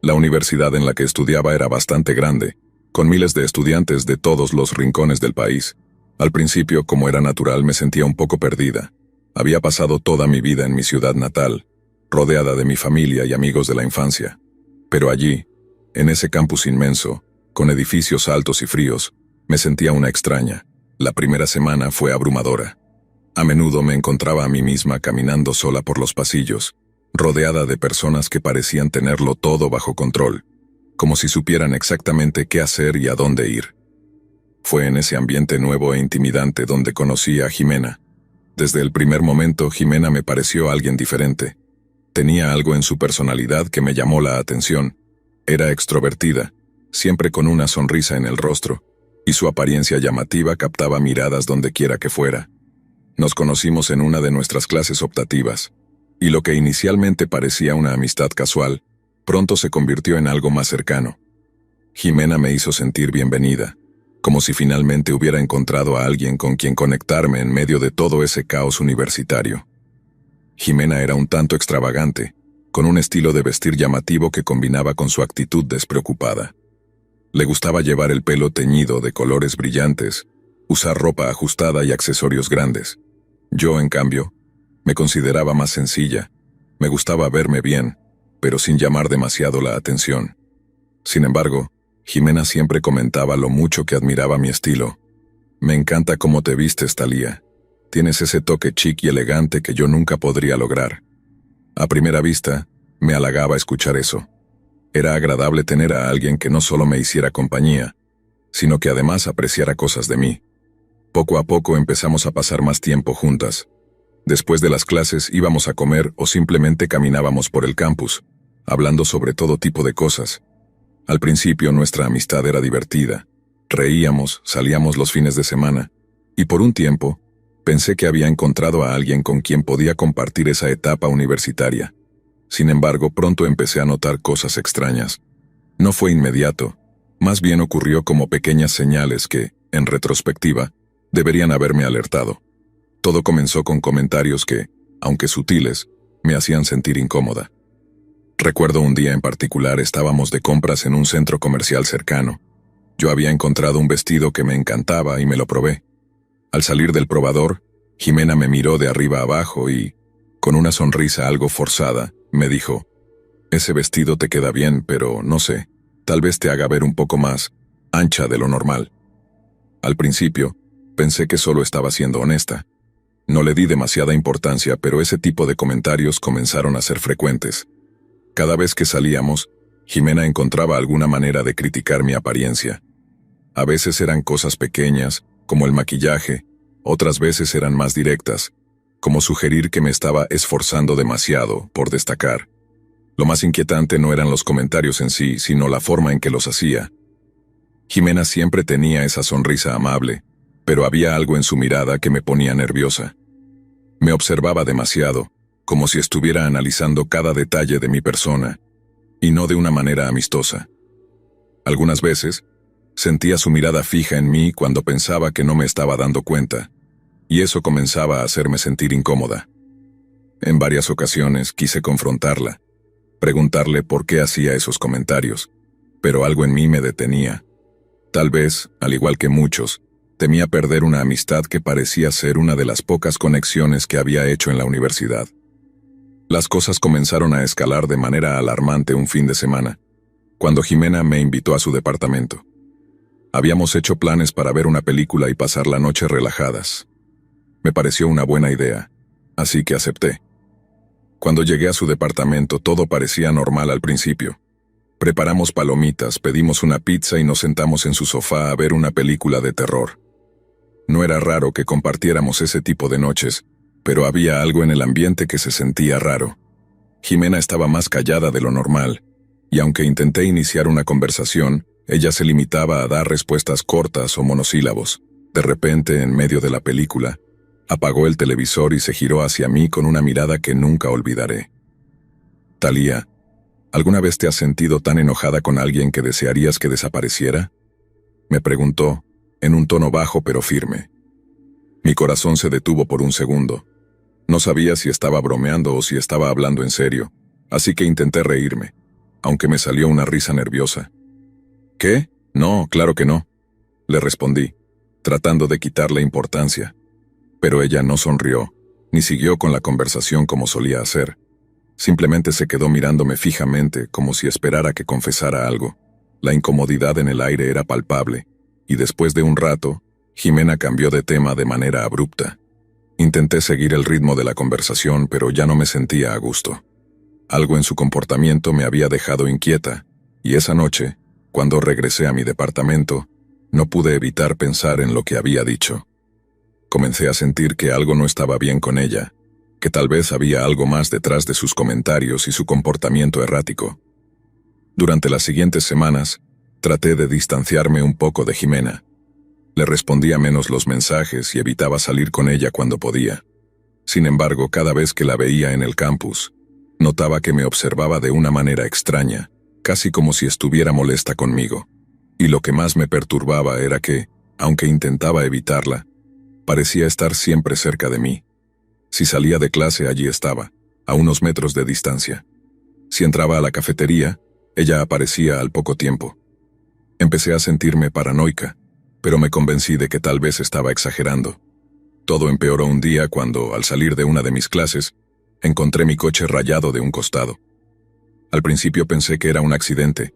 La universidad en la que estudiaba era bastante grande, con miles de estudiantes de todos los rincones del país. Al principio, como era natural, me sentía un poco perdida. Había pasado toda mi vida en mi ciudad natal, rodeada de mi familia y amigos de la infancia. Pero allí, en ese campus inmenso, con edificios altos y fríos, me sentía una extraña. La primera semana fue abrumadora. A menudo me encontraba a mí misma caminando sola por los pasillos, rodeada de personas que parecían tenerlo todo bajo control, como si supieran exactamente qué hacer y a dónde ir. Fue en ese ambiente nuevo e intimidante donde conocí a Jimena. Desde el primer momento, Jimena me pareció alguien diferente. Tenía algo en su personalidad que me llamó la atención. Era extrovertida, siempre con una sonrisa en el rostro, y su apariencia llamativa captaba miradas donde quiera que fuera. Nos conocimos en una de nuestras clases optativas, y lo que inicialmente parecía una amistad casual, pronto se convirtió en algo más cercano. Jimena me hizo sentir bienvenida, como si finalmente hubiera encontrado a alguien con quien conectarme en medio de todo ese caos universitario. Jimena era un tanto extravagante, con un estilo de vestir llamativo que combinaba con su actitud despreocupada. Le gustaba llevar el pelo teñido de colores brillantes, usar ropa ajustada y accesorios grandes. Yo, en cambio, Me consideraba más sencilla. Me gustaba verme bien, pero sin llamar demasiado la atención. Sin embargo, Jimena siempre comentaba lo mucho que admiraba mi estilo. Me encanta cómo te vistes, Thalía. Tienes ese toque chic y elegante que yo nunca podría lograr. A primera vista, me halagaba escuchar eso. Era agradable tener a alguien que no solo me hiciera compañía, sino que además apreciara cosas de mí. Poco a poco empezamos a pasar más tiempo juntas. Después de las clases íbamos a comer o simplemente caminábamos por el campus, hablando sobre todo tipo de cosas. Al principio nuestra amistad era divertida. Reíamos, salíamos los fines de semana, y por un tiempo, pensé que había encontrado a alguien con quien podía compartir esa etapa universitaria. Sin embargo, pronto empecé a notar cosas extrañas. No fue inmediato, más bien ocurrió como pequeñas señales que, en retrospectiva, deberían haberme alertado. Todo comenzó con comentarios que, aunque sutiles, me hacían sentir incómoda. Recuerdo un día en particular estábamos de compras en un centro comercial cercano. Yo había encontrado un vestido que me encantaba y me lo probé. Al salir del probador, Jimena me miró de arriba abajo y, con una sonrisa algo forzada, me dijo: «Ese vestido te queda bien, pero no sé, tal vez te haga ver un poco más ancha de lo normal». Al principio, pensé que solo estaba siendo honesta. No le di demasiada importancia, pero ese tipo de comentarios comenzaron a ser frecuentes. Cada vez que salíamos, Jimena encontraba alguna manera de criticar mi apariencia. A veces eran cosas pequeñas, como el maquillaje, otras veces eran más directas, como sugerir que me estaba esforzando demasiado por destacar. Lo más inquietante no eran los comentarios en sí, sino la forma en que los hacía. Jimena siempre tenía esa sonrisa amable, pero había algo en su mirada que me ponía nerviosa. Me observaba demasiado, como si estuviera analizando cada detalle de mi persona, y no de una manera amistosa. Algunas veces, sentía su mirada fija en mí cuando pensaba que no me estaba dando cuenta, y eso comenzaba a hacerme sentir incómoda. En varias ocasiones quise confrontarla, preguntarle por qué hacía esos comentarios, pero algo en mí me detenía. Tal vez, al igual que muchos, temía perder una amistad que parecía ser una de las pocas conexiones que había hecho en la universidad. Las cosas comenzaron a escalar de manera alarmante un fin de semana, cuando Jimena me invitó a su departamento. Habíamos hecho planes para ver una película y pasar la noche relajadas. Me pareció una buena idea, así que acepté. Cuando llegué a su departamento todo parecía normal al principio. Preparamos palomitas, pedimos una pizza y nos sentamos en su sofá a ver una película de terror. No era raro que compartiéramos ese tipo de noches, pero había algo en el ambiente que se sentía raro. Jimena estaba más callada de lo normal, y aunque intenté iniciar una conversación, ella se limitaba a dar respuestas cortas o monosílabos. De repente, en medio de la película, apagó el televisor y se giró hacia mí con una mirada que nunca olvidaré. «Thalía, ¿alguna vez te has sentido tan enojada con alguien que desearías que desapareciera?», me preguntó, en un tono bajo pero firme. Mi corazón se detuvo por un segundo. No sabía si estaba bromeando o si estaba hablando en serio, así que intenté reírme, aunque me salió una risa nerviosa. «¿Qué? No, claro que no», le respondí, tratando de quitarle importancia. Pero ella no sonrió, ni siguió con la conversación como solía hacer. Simplemente se quedó mirándome fijamente, como si esperara que confesara algo. La incomodidad en el aire era palpable, y después de un rato, Jimena cambió de tema de manera abrupta. Intenté seguir el ritmo de la conversación, pero ya no me sentía a gusto. Algo en su comportamiento me había dejado inquieta, y esa noche, cuando regresé a mi departamento, no pude evitar pensar en lo que había dicho. Comencé a sentir que algo no estaba bien con ella, que tal vez había algo más detrás de sus comentarios y su comportamiento errático. Durante las siguientes semanas, traté de distanciarme un poco de Jimena. Le respondía menos los mensajes y evitaba salir con ella cuando podía. Sin embargo, cada vez que la veía en el campus, notaba que me observaba de una manera extraña, casi como si estuviera molesta conmigo. Y lo que más me perturbaba era que, aunque intentaba evitarla, parecía estar siempre cerca de mí. Si salía de clase, allí estaba, a unos metros de distancia. Si entraba a la cafetería, ella aparecía al poco tiempo. Empecé a sentirme paranoica, pero me convencí de que tal vez estaba exagerando. Todo empeoró un día cuando, al salir de una de mis clases, encontré mi coche rayado de un costado. Al principio pensé que era un accidente.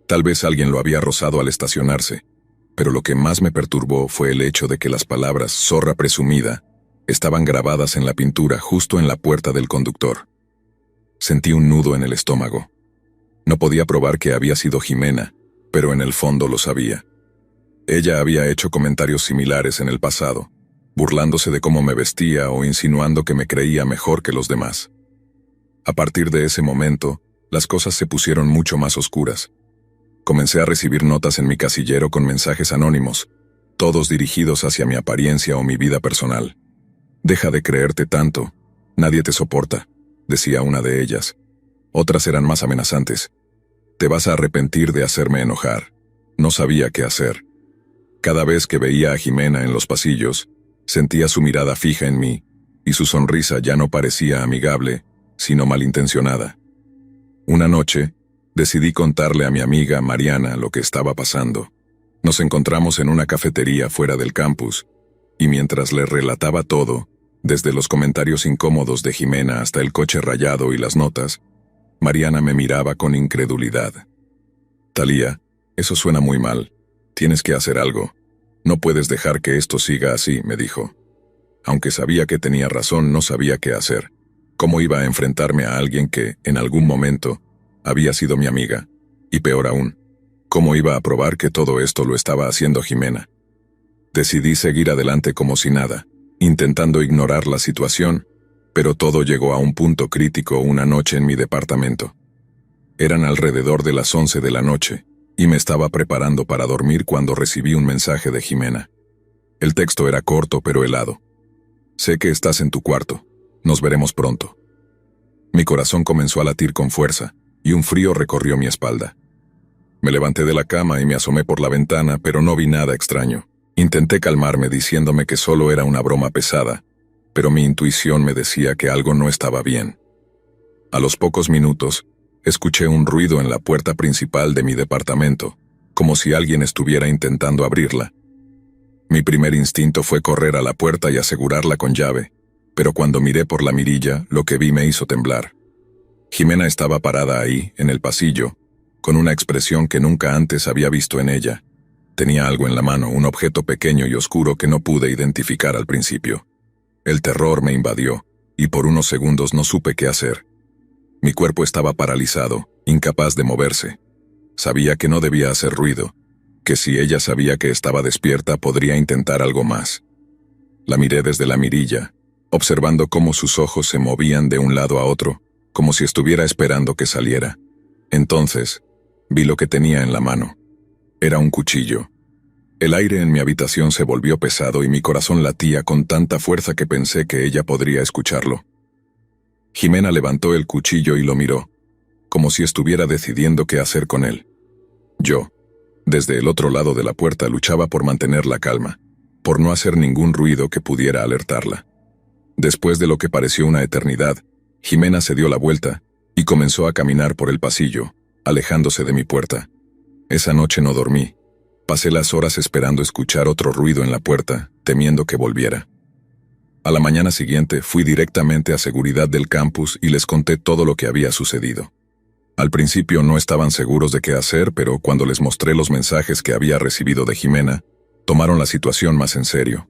Tal vez alguien lo había rozado al estacionarse, pero lo que más me perturbó fue el hecho de que las palabras "zorra presumida" estaban grabadas en la pintura justo en la puerta del conductor. Sentí un nudo en el estómago. No podía probar que había sido Jimena, pero en el fondo lo sabía. Ella había hecho comentarios similares en el pasado, burlándose de cómo me vestía o insinuando que me creía mejor que los demás. A partir de ese momento, las cosas se pusieron mucho más oscuras. Comencé a recibir notas en mi casillero con mensajes anónimos, todos dirigidos hacia mi apariencia o mi vida personal. «Deja de creerte tanto. Nadie te soporta», decía una de ellas. Otras eran más amenazantes. «Te vas a arrepentir de hacerme enojar». No sabía qué hacer. Cada vez que veía a Jimena en los pasillos, sentía su mirada fija en mí, y su sonrisa ya no parecía amigable, sino malintencionada. Una noche, decidí contarle a mi amiga Mariana lo que estaba pasando. Nos encontramos en una cafetería fuera del campus, y mientras le relataba todo, desde los comentarios incómodos de Jimena hasta el coche rayado y las notas, Mariana me miraba con incredulidad. «Thalía, eso suena muy mal. Tienes que hacer algo. No puedes dejar que esto siga así», me dijo. Aunque sabía que tenía razón, no sabía qué hacer. ¿Cómo iba a enfrentarme a alguien que, en algún momento, había sido mi amiga? Y peor aún, ¿cómo iba a probar que todo esto lo estaba haciendo Jimena? Decidí seguir adelante como si nada, intentando ignorar la situación, pero todo llegó a un punto crítico una noche en mi departamento. Eran alrededor de las 11 de la noche, y me estaba preparando para dormir cuando recibí un mensaje de Jimena. El texto era corto pero helado. «Sé que estás en tu cuarto. Nos veremos pronto». Mi corazón comenzó a latir con fuerza, y un frío recorrió mi espalda. Me levanté de la cama y me asomé por la ventana, pero no vi nada extraño. Intenté calmarme diciéndome que solo era una broma pesada, pero mi intuición me decía que algo no estaba bien. A los pocos minutos, escuché un ruido en la puerta principal de mi departamento, como si alguien estuviera intentando abrirla. Mi primer instinto fue correr a la puerta y asegurarla con llave, pero cuando miré por la mirilla, lo que vi me hizo temblar. Jimena estaba parada ahí, en el pasillo, con una expresión que nunca antes había visto en ella. Tenía algo en la mano, un objeto pequeño y oscuro que no pude identificar al principio. El terror me invadió, y por unos segundos no supe qué hacer. Mi cuerpo estaba paralizado, incapaz de moverse. Sabía que no debía hacer ruido, que si ella sabía que estaba despierta podría intentar algo más. La miré desde la mirilla, observando cómo sus ojos se movían de un lado a otro, como si estuviera esperando que saliera. Entonces, vi lo que tenía en la mano. Era un cuchillo. El aire en mi habitación se volvió pesado y mi corazón latía con tanta fuerza que pensé que ella podría escucharlo. Jimena levantó el cuchillo y lo miró, como si estuviera decidiendo qué hacer con él. Yo, desde el otro lado de la puerta, luchaba por mantener la calma, por no hacer ningún ruido que pudiera alertarla. Después de lo que pareció una eternidad, Jimena se dio la vuelta y comenzó a caminar por el pasillo, alejándose de mi puerta. Esa noche no dormí. Pasé las horas esperando escuchar otro ruido en la puerta, temiendo que volviera. A la mañana siguiente fui directamente a seguridad del campus y les conté todo lo que había sucedido. Al principio no estaban seguros de qué hacer, pero cuando les mostré los mensajes que había recibido de Jimena, tomaron la situación más en serio.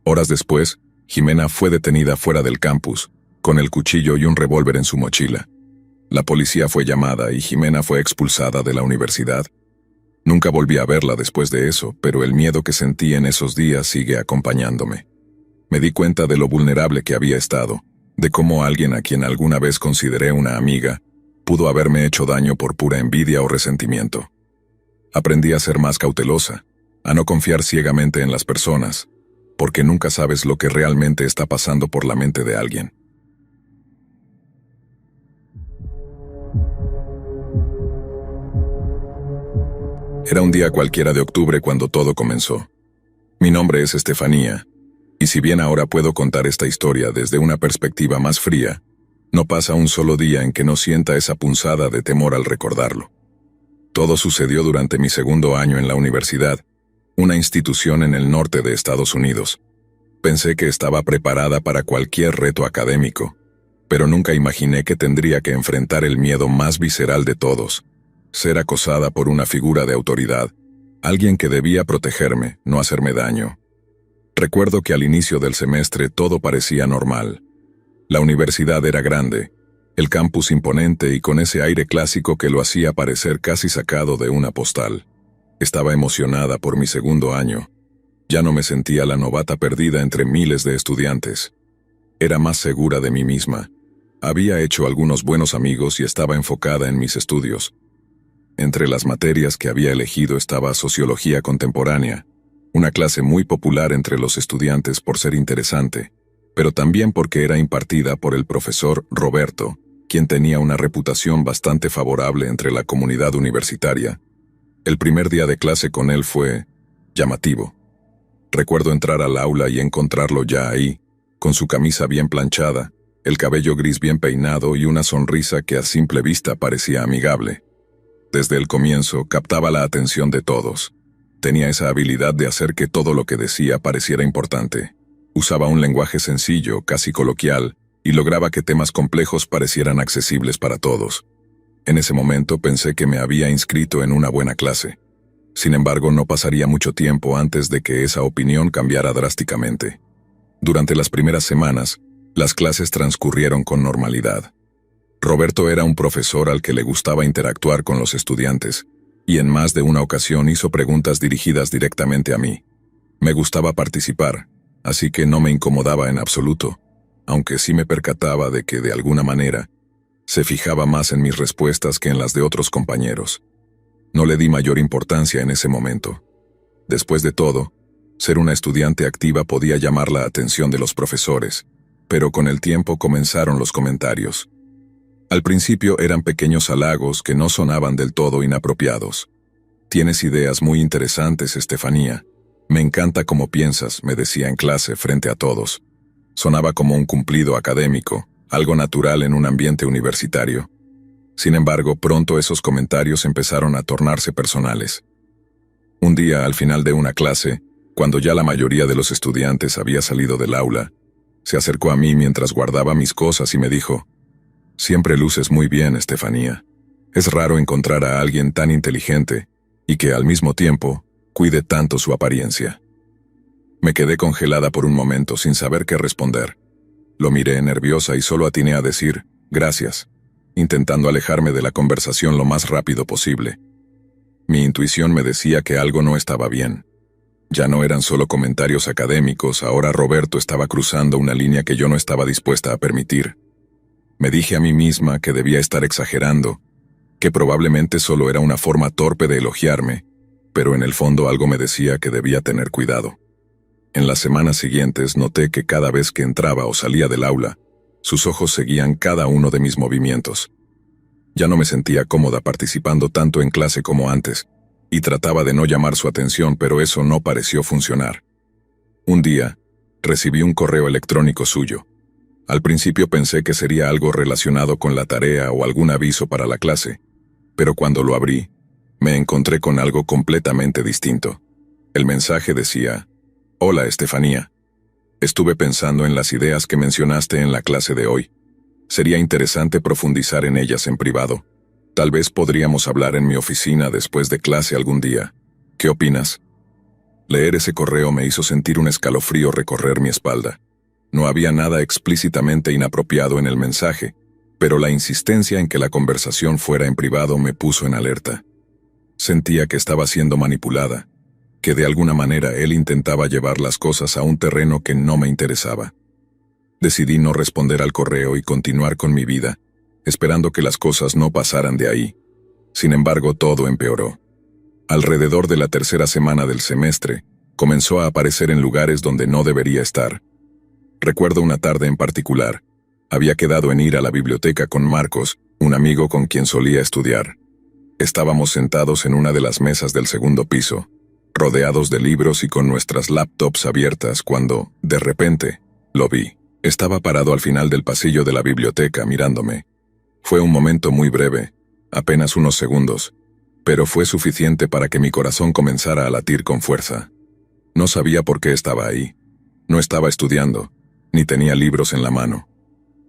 Horas después, Jimena fue detenida fuera del campus, con el cuchillo y un revólver en su mochila. La policía fue llamada y Jimena fue expulsada de la universidad. Nunca volví a verla después de eso, pero el miedo que sentí en esos días sigue acompañándome. Me di cuenta de lo vulnerable que había estado, de cómo alguien a quien alguna vez consideré una amiga pudo haberme hecho daño por pura envidia o resentimiento. Aprendí a ser más cautelosa, a no confiar ciegamente en las personas, porque nunca sabes lo que realmente está pasando por la mente de alguien. Era un día cualquiera de octubre cuando todo comenzó. Mi nombre es Estefanía, y si bien ahora puedo contar esta historia desde una perspectiva más fría, no pasa un solo día en que no sienta esa punzada de temor al recordarlo. Todo sucedió durante mi segundo año en la universidad, una institución en el norte de Estados Unidos. Pensé que estaba preparada para cualquier reto académico, pero nunca imaginé que tendría que enfrentar el miedo más visceral de todos: ser acosada por una figura de autoridad, alguien que debía protegerme, no hacerme daño. Recuerdo que al inicio del semestre todo parecía normal. La universidad era grande, el campus imponente y con ese aire clásico que lo hacía parecer casi sacado de una postal. Estaba emocionada por mi segundo año. Ya no me sentía la novata perdida entre miles de estudiantes. Era más segura de mí misma. Había hecho algunos buenos amigos y estaba enfocada en mis estudios. Entre las materias que había elegido estaba Sociología Contemporánea, una clase muy popular entre los estudiantes por ser interesante, pero también porque era impartida por el profesor Roberto, quien tenía una reputación bastante favorable entre la comunidad universitaria. El primer día de clase con él fue llamativo. Recuerdo entrar al aula y encontrarlo ya ahí, con su camisa bien planchada, el cabello gris bien peinado y una sonrisa que a simple vista parecía amigable. Desde el comienzo captaba la atención de todos. Tenía esa habilidad de hacer que todo lo que decía pareciera importante. Usaba un lenguaje sencillo, casi coloquial, y lograba que temas complejos parecieran accesibles para todos. En ese momento pensé que me había inscrito en una buena clase. Sin embargo, no pasaría mucho tiempo antes de que esa opinión cambiara drásticamente. Durante las primeras semanas, las clases transcurrieron con normalidad. Roberto era un profesor al que le gustaba interactuar con los estudiantes, y en más de una ocasión hizo preguntas dirigidas directamente a mí. Me gustaba participar, así que no me incomodaba en absoluto, aunque sí me percataba de que, de alguna manera, se fijaba más en mis respuestas que en las de otros compañeros. No le di mayor importancia en ese momento. Después de todo, ser una estudiante activa podía llamar la atención de los profesores, pero con el tiempo comenzaron los comentarios. Al principio eran pequeños halagos que no sonaban del todo inapropiados. «Tienes ideas muy interesantes, Estefanía. Me encanta cómo piensas», me decía en clase frente a todos. Sonaba como un cumplido académico, algo natural en un ambiente universitario. Sin embargo, pronto esos comentarios empezaron a tornarse personales. Un día, al final de una clase, cuando ya la mayoría de los estudiantes había salido del aula, se acercó a mí mientras guardaba mis cosas y me dijo: «Siempre luces muy bien, Estefanía. Es raro encontrar a alguien tan inteligente y que, al mismo tiempo, cuide tanto su apariencia». Me quedé congelada por un momento sin saber qué responder. Lo miré nerviosa y solo atiné a decir «gracias», intentando alejarme de la conversación lo más rápido posible. Mi intuición me decía que algo no estaba bien. Ya no eran solo comentarios académicos, ahora Roberto estaba cruzando una línea que yo no estaba dispuesta a permitir. Me dije a mí misma que debía estar exagerando, que probablemente solo era una forma torpe de elogiarme, pero en el fondo algo me decía que debía tener cuidado. En las semanas siguientes noté que cada vez que entraba o salía del aula, sus ojos seguían cada uno de mis movimientos. Ya no me sentía cómoda participando tanto en clase como antes, y trataba de no llamar su atención, pero eso no pareció funcionar. Un día, recibí un correo electrónico suyo. Al principio pensé que sería algo relacionado con la tarea o algún aviso para la clase, pero cuando lo abrí, me encontré con algo completamente distinto. El mensaje decía: «Hola, Estefanía. Estuve pensando en las ideas que mencionaste en la clase de hoy. Sería interesante profundizar en ellas en privado. Tal vez podríamos hablar en mi oficina después de clase algún día. ¿Qué opinas?». Leer ese correo me hizo sentir un escalofrío recorrer mi espalda. No había nada explícitamente inapropiado en el mensaje, pero la insistencia en que la conversación fuera en privado me puso en alerta. Sentía que estaba siendo manipulada, que de alguna manera él intentaba llevar las cosas a un terreno que no me interesaba. Decidí no responder al correo y continuar con mi vida, esperando que las cosas no pasaran de ahí. Sin embargo, todo empeoró. Alrededor de la tercera semana del semestre, comenzó a aparecer en lugares donde no debería estar. Recuerdo una tarde en particular. Había quedado en ir a la biblioteca con Marcos, un amigo con quien solía estudiar. Estábamos sentados en una de las mesas del segundo piso, rodeados de libros y con nuestras laptops abiertas cuando, de repente, lo vi. Estaba parado al final del pasillo de la biblioteca mirándome. Fue un momento muy breve, apenas unos segundos, pero fue suficiente para que mi corazón comenzara a latir con fuerza. No sabía por qué estaba ahí. No estaba estudiando, ni tenía libros en la mano.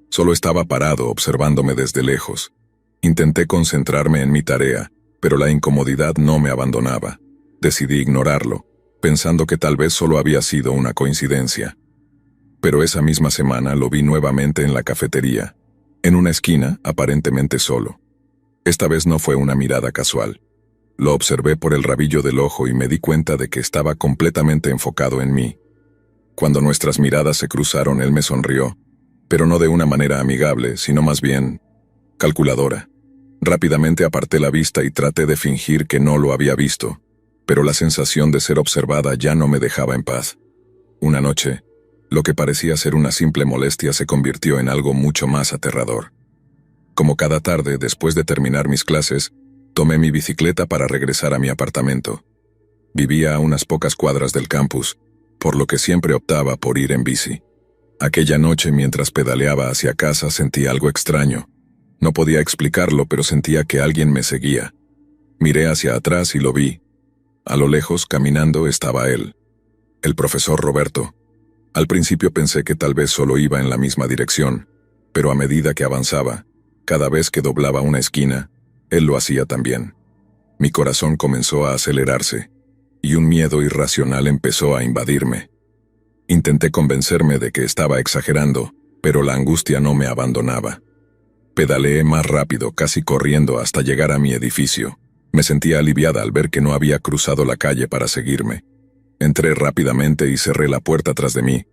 Solo estaba parado observándome desde lejos. Intenté concentrarme en mi tarea, pero la incomodidad no me abandonaba. Decidí ignorarlo, pensando que tal vez solo había sido una coincidencia. Pero esa misma semana lo vi nuevamente en la cafetería, en una esquina, aparentemente solo. Esta vez no fue una mirada casual. Lo observé por el rabillo del ojo y me di cuenta de que estaba completamente enfocado en mí. Cuando nuestras miradas se cruzaron, él me sonrió, pero no de una manera amigable, sino más bien calculadora. Rápidamente aparté la vista y traté de fingir que no lo había visto, pero la sensación de ser observada ya no me dejaba en paz. Una noche, lo que parecía ser una simple molestia se convirtió en algo mucho más aterrador. Como cada tarde, después de terminar mis clases, tomé mi bicicleta para regresar a mi apartamento. Vivía a unas pocas cuadras del campus, por lo que siempre optaba por ir en bici. Aquella noche, mientras pedaleaba hacia casa, sentí algo extraño. No podía explicarlo, pero sentía que alguien me seguía. Miré hacia atrás y lo vi. A lo lejos, caminando, estaba él, el profesor Roberto. Al principio pensé que tal vez solo iba en la misma dirección, pero a medida que avanzaba, cada vez que doblaba una esquina, él lo hacía también. Mi corazón comenzó a acelerarse, y un miedo irracional empezó a invadirme. Intenté convencerme de que estaba exagerando, pero la angustia no me abandonaba. Pedaleé más rápido, casi corriendo hasta llegar a mi edificio. Me sentía aliviada al ver que no había cruzado la calle para seguirme. Entré rápidamente y cerré la puerta tras de mí,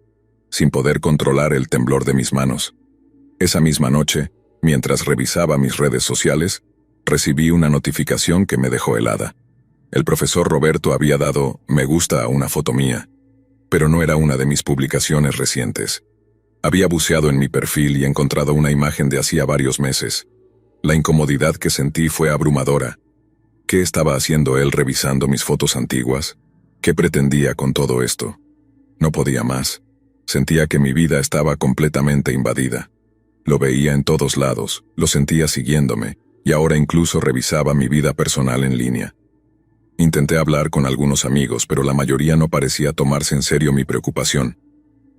sin poder controlar el temblor de mis manos. Esa misma noche, mientras revisaba mis redes sociales, recibí una notificación que me dejó helada. El profesor Roberto había dado me gusta a una foto mía, pero no era una de mis publicaciones recientes. Había buceado en mi perfil y encontrado una imagen de hacía varios meses. La incomodidad que sentí fue abrumadora. ¿Qué estaba haciendo él revisando mis fotos antiguas? ¿Qué pretendía con todo esto? No podía más. Sentía que mi vida estaba completamente invadida. Lo veía en todos lados, lo sentía siguiéndome, y ahora incluso revisaba mi vida personal en línea. Intenté hablar con algunos amigos, pero la mayoría no parecía tomarse en serio mi preocupación.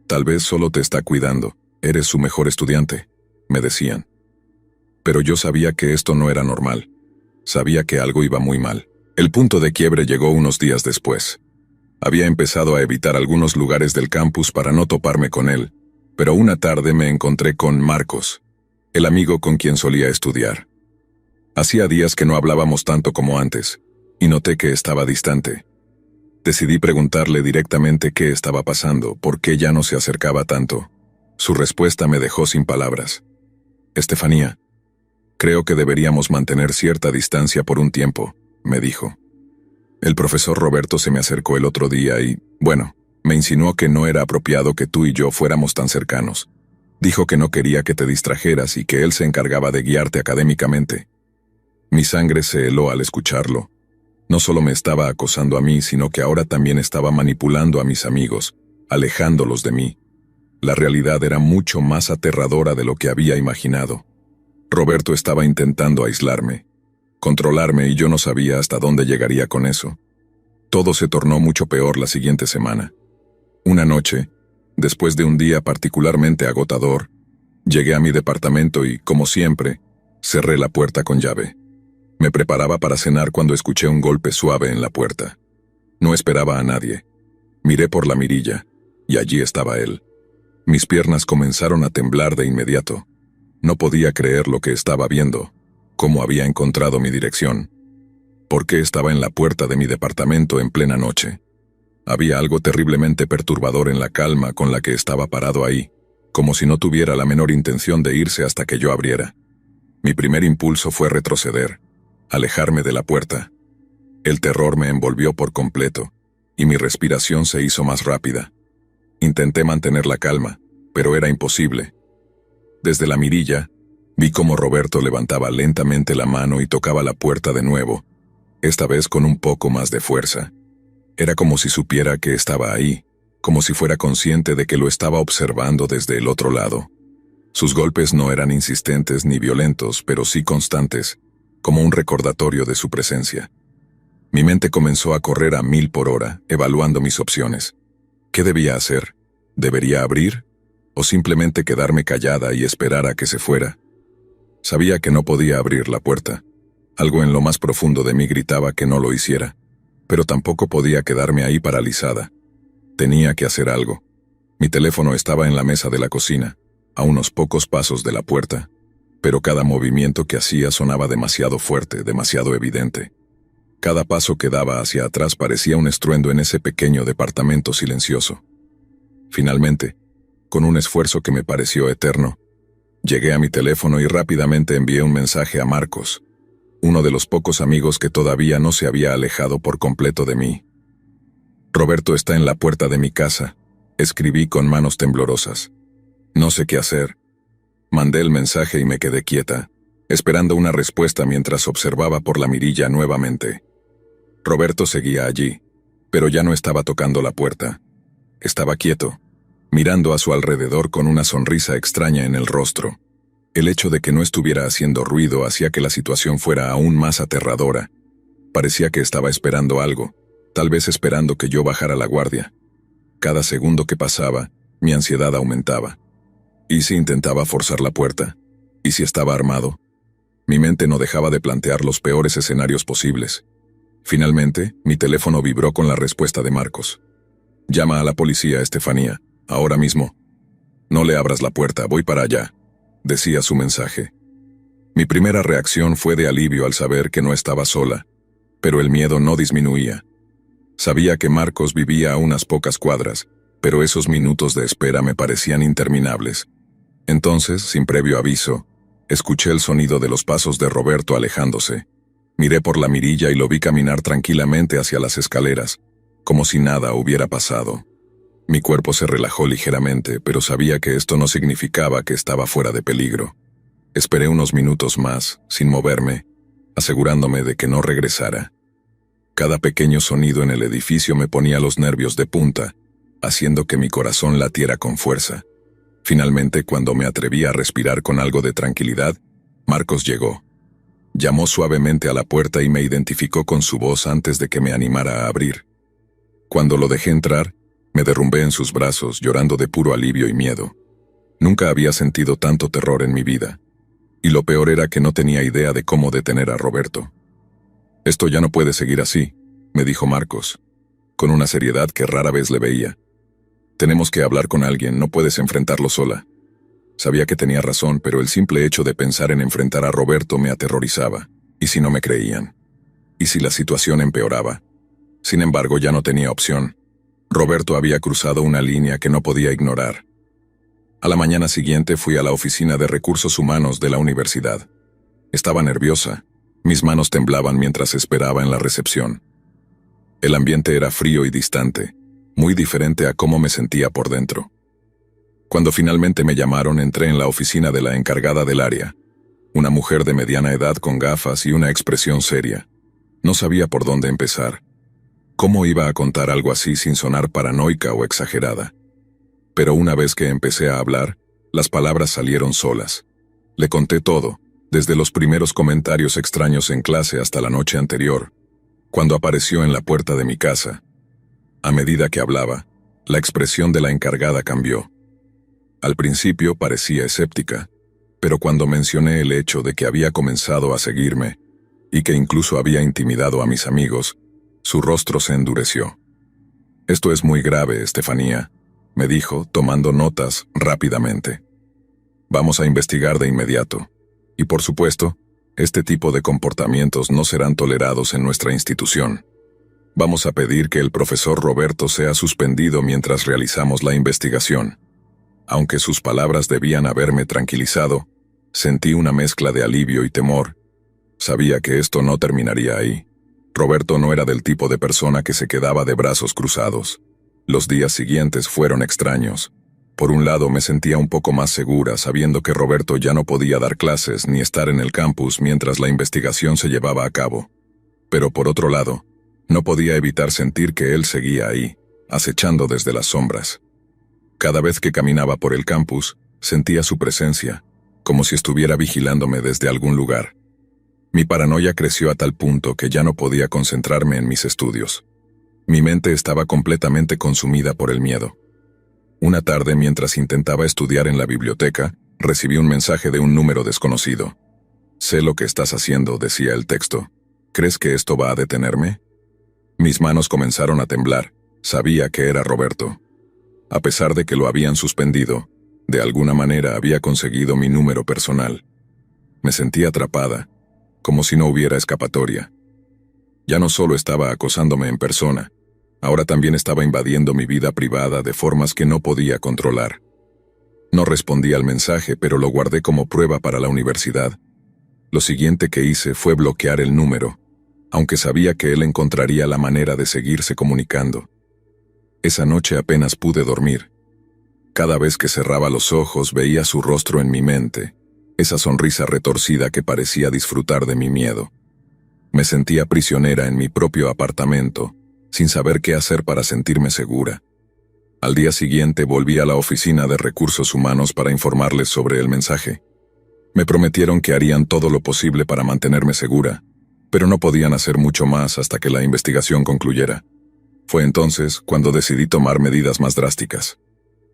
Tal vez solo te está cuidando, eres su mejor estudiante, me decían. Pero yo sabía que esto no era normal. Sabía que algo iba muy mal. El punto de quiebre llegó unos días después. Había empezado a evitar algunos lugares del campus para no toparme con él, pero una tarde me encontré con Marcos, el amigo con quien solía estudiar. Hacía días que no hablábamos tanto como antes, y noté que estaba distante. Decidí preguntarle directamente qué estaba pasando, por qué ya no se acercaba tanto. Su respuesta me dejó sin palabras. Estefanía, creo que deberíamos mantener cierta distancia por un tiempo, me dijo. El profesor Roberto se me acercó el otro día y, bueno, me insinuó que no era apropiado que tú y yo fuéramos tan cercanos. Dijo que no quería que te distrajeras y que él se encargaba de guiarte académicamente. Mi sangre se heló al escucharlo. No solo me estaba acosando a mí, sino que ahora también estaba manipulando a mis amigos, alejándolos de mí. La realidad era mucho más aterradora de lo que había imaginado. Roberto estaba intentando aislarme, controlarme, y yo no sabía hasta dónde llegaría con eso. Todo se tornó mucho peor la siguiente semana. Una noche, después de un día particularmente agotador, llegué a mi departamento y, como siempre, cerré la puerta con llave. Me preparaba para cenar cuando escuché un golpe suave en la puerta. No esperaba a nadie. Miré por la mirilla, y allí estaba él. Mis piernas comenzaron a temblar de inmediato. No podía creer lo que estaba viendo, cómo había encontrado mi dirección. ¿Por qué estaba en la puerta de mi departamento en plena noche? Había algo terriblemente perturbador en la calma con la que estaba parado ahí, como si no tuviera la menor intención de irse hasta que yo abriera. Mi primer impulso fue retroceder, alejarme de la puerta. El terror me envolvió por completo, y mi respiración se hizo más rápida. Intenté mantener la calma, pero era imposible. Desde la mirilla, vi cómo Roberto levantaba lentamente la mano y tocaba la puerta de nuevo, esta vez con un poco más de fuerza. Era como si supiera que estaba ahí, como si fuera consciente de que lo estaba observando desde el otro lado. Sus golpes no eran insistentes ni violentos, pero sí constantes, como un recordatorio de su presencia. Mi mente comenzó a correr a 1000 por hora, evaluando mis opciones. ¿Qué debía hacer? ¿Debería abrir? ¿O simplemente quedarme callada y esperar a que se fuera? Sabía que no podía abrir la puerta. Algo en lo más profundo de mí gritaba que no lo hiciera, pero tampoco podía quedarme ahí paralizada. Tenía que hacer algo. Mi teléfono estaba en la mesa de la cocina, a unos pocos pasos de la puerta, pero cada movimiento que hacía sonaba demasiado fuerte, demasiado evidente. Cada paso que daba hacia atrás parecía un estruendo en ese pequeño departamento silencioso. Finalmente, con un esfuerzo que me pareció eterno, llegué a mi teléfono y rápidamente envié un mensaje a Marcos, uno de los pocos amigos que todavía no se había alejado por completo de mí. Roberto está en la puerta de mi casa, escribí con manos temblorosas. No sé qué hacer. Mandé el mensaje y me quedé quieta, esperando una respuesta mientras observaba por la mirilla nuevamente. Roberto seguía allí, pero ya no estaba tocando la puerta. Estaba quieto, mirando a su alrededor con una sonrisa extraña en el rostro. El hecho de que no estuviera haciendo ruido hacía que la situación fuera aún más aterradora. Parecía que estaba esperando algo, tal vez esperando que yo bajara la guardia. Cada segundo que pasaba, mi ansiedad aumentaba. ¿Y si intentaba forzar la puerta? ¿Y si estaba armado? Mi mente no dejaba de plantear los peores escenarios posibles. Finalmente, mi teléfono vibró con la respuesta de Marcos. Llama a la policía, Estefanía, ahora mismo. No le abras la puerta, voy para allá, decía su mensaje. Mi primera reacción fue de alivio al saber que no estaba sola, pero el miedo no disminuía. Sabía que Marcos vivía a unas pocas cuadras, pero esos minutos de espera me parecían interminables. Entonces, sin previo aviso, escuché el sonido de los pasos de Roberto alejándose. Miré por la mirilla y lo vi caminar tranquilamente hacia las escaleras, como si nada hubiera pasado. Mi cuerpo se relajó ligeramente, pero sabía que esto no significaba que estaba fuera de peligro. Esperé unos minutos más, sin moverme, asegurándome de que no regresara. Cada pequeño sonido en el edificio me ponía los nervios de punta, haciendo que mi corazón latiera con fuerza. Finalmente, cuando me atreví a respirar con algo de tranquilidad, Marcos llegó. Llamó suavemente a la puerta y me identificó con su voz antes de que me animara a abrir. Cuando lo dejé entrar, me derrumbé en sus brazos, llorando de puro alivio y miedo. Nunca había sentido tanto terror en mi vida. Y lo peor era que no tenía idea de cómo detener a Roberto. Esto ya no puede seguir así, me dijo Marcos, con una seriedad que rara vez le veía. Tenemos que hablar con alguien, no puedes enfrentarlo sola. Sabía que tenía razón, pero el simple hecho de pensar en enfrentar a Roberto me aterrorizaba. ¿Y si no me creían? ¿Y si la situación empeoraba? Sin embargo, ya no tenía opción. Roberto había cruzado una línea que no podía ignorar. A la mañana siguiente fui a la oficina de recursos humanos de la universidad. Estaba nerviosa. Mis manos temblaban mientras esperaba en la recepción. El ambiente era frío y distante, muy diferente a cómo me sentía por dentro. Cuando finalmente me llamaron, entré en la oficina de la encargada del área, una mujer de mediana edad con gafas y una expresión seria. No sabía por dónde empezar. ¿Cómo iba a contar algo así sin sonar paranoica o exagerada? Pero una vez que empecé a hablar, las palabras salieron solas. Le conté todo, desde los primeros comentarios extraños en clase hasta la noche anterior, cuando apareció en la puerta de mi casa. A medida que hablaba, la expresión de la encargada cambió. Al principio parecía escéptica, pero cuando mencioné el hecho de que había comenzado a seguirme y que incluso había intimidado a mis amigos, su rostro se endureció. «Esto es muy grave, Estefanía», me dijo, tomando notas rápidamente. «Vamos a investigar de inmediato. Y por supuesto, este tipo de comportamientos no serán tolerados en nuestra institución. Vamos a pedir que el profesor Roberto sea suspendido mientras realizamos la investigación». Aunque sus palabras debían haberme tranquilizado, sentí una mezcla de alivio y temor. Sabía que esto no terminaría ahí. Roberto no era del tipo de persona que se quedaba de brazos cruzados. Los días siguientes fueron extraños. Por un lado me sentía un poco más segura sabiendo que Roberto ya no podía dar clases ni estar en el campus mientras la investigación se llevaba a cabo. Pero por otro lado, no podía evitar sentir que él seguía ahí, acechando desde las sombras. Cada vez que caminaba por el campus, sentía su presencia, como si estuviera vigilándome desde algún lugar. Mi paranoia creció a tal punto que ya no podía concentrarme en mis estudios. Mi mente estaba completamente consumida por el miedo. Una tarde, mientras intentaba estudiar en la biblioteca, recibí un mensaje de un número desconocido. «Sé lo que estás haciendo», decía el texto. «¿Crees que esto va a detenerme?» Mis manos comenzaron a temblar. Sabía que era Roberto. A pesar de que lo habían suspendido, de alguna manera había conseguido mi número personal. Me sentí atrapada, como si no hubiera escapatoria. Ya no solo estaba acosándome en persona, ahora también estaba invadiendo mi vida privada de formas que no podía controlar. No respondí al mensaje, pero lo guardé como prueba para la universidad. Lo siguiente que hice fue bloquear el número, aunque sabía que él encontraría la manera de seguirse comunicando. Esa noche apenas pude dormir. Cada vez que cerraba los ojos veía su rostro en mi mente, esa sonrisa retorcida que parecía disfrutar de mi miedo. Me sentía prisionera en mi propio apartamento, sin saber qué hacer para sentirme segura. Al día siguiente volví a la oficina de recursos humanos para informarles sobre el mensaje. Me prometieron que harían todo lo posible para mantenerme segura, pero no podían hacer mucho más hasta que la investigación concluyera. Fue entonces cuando decidí tomar medidas más drásticas.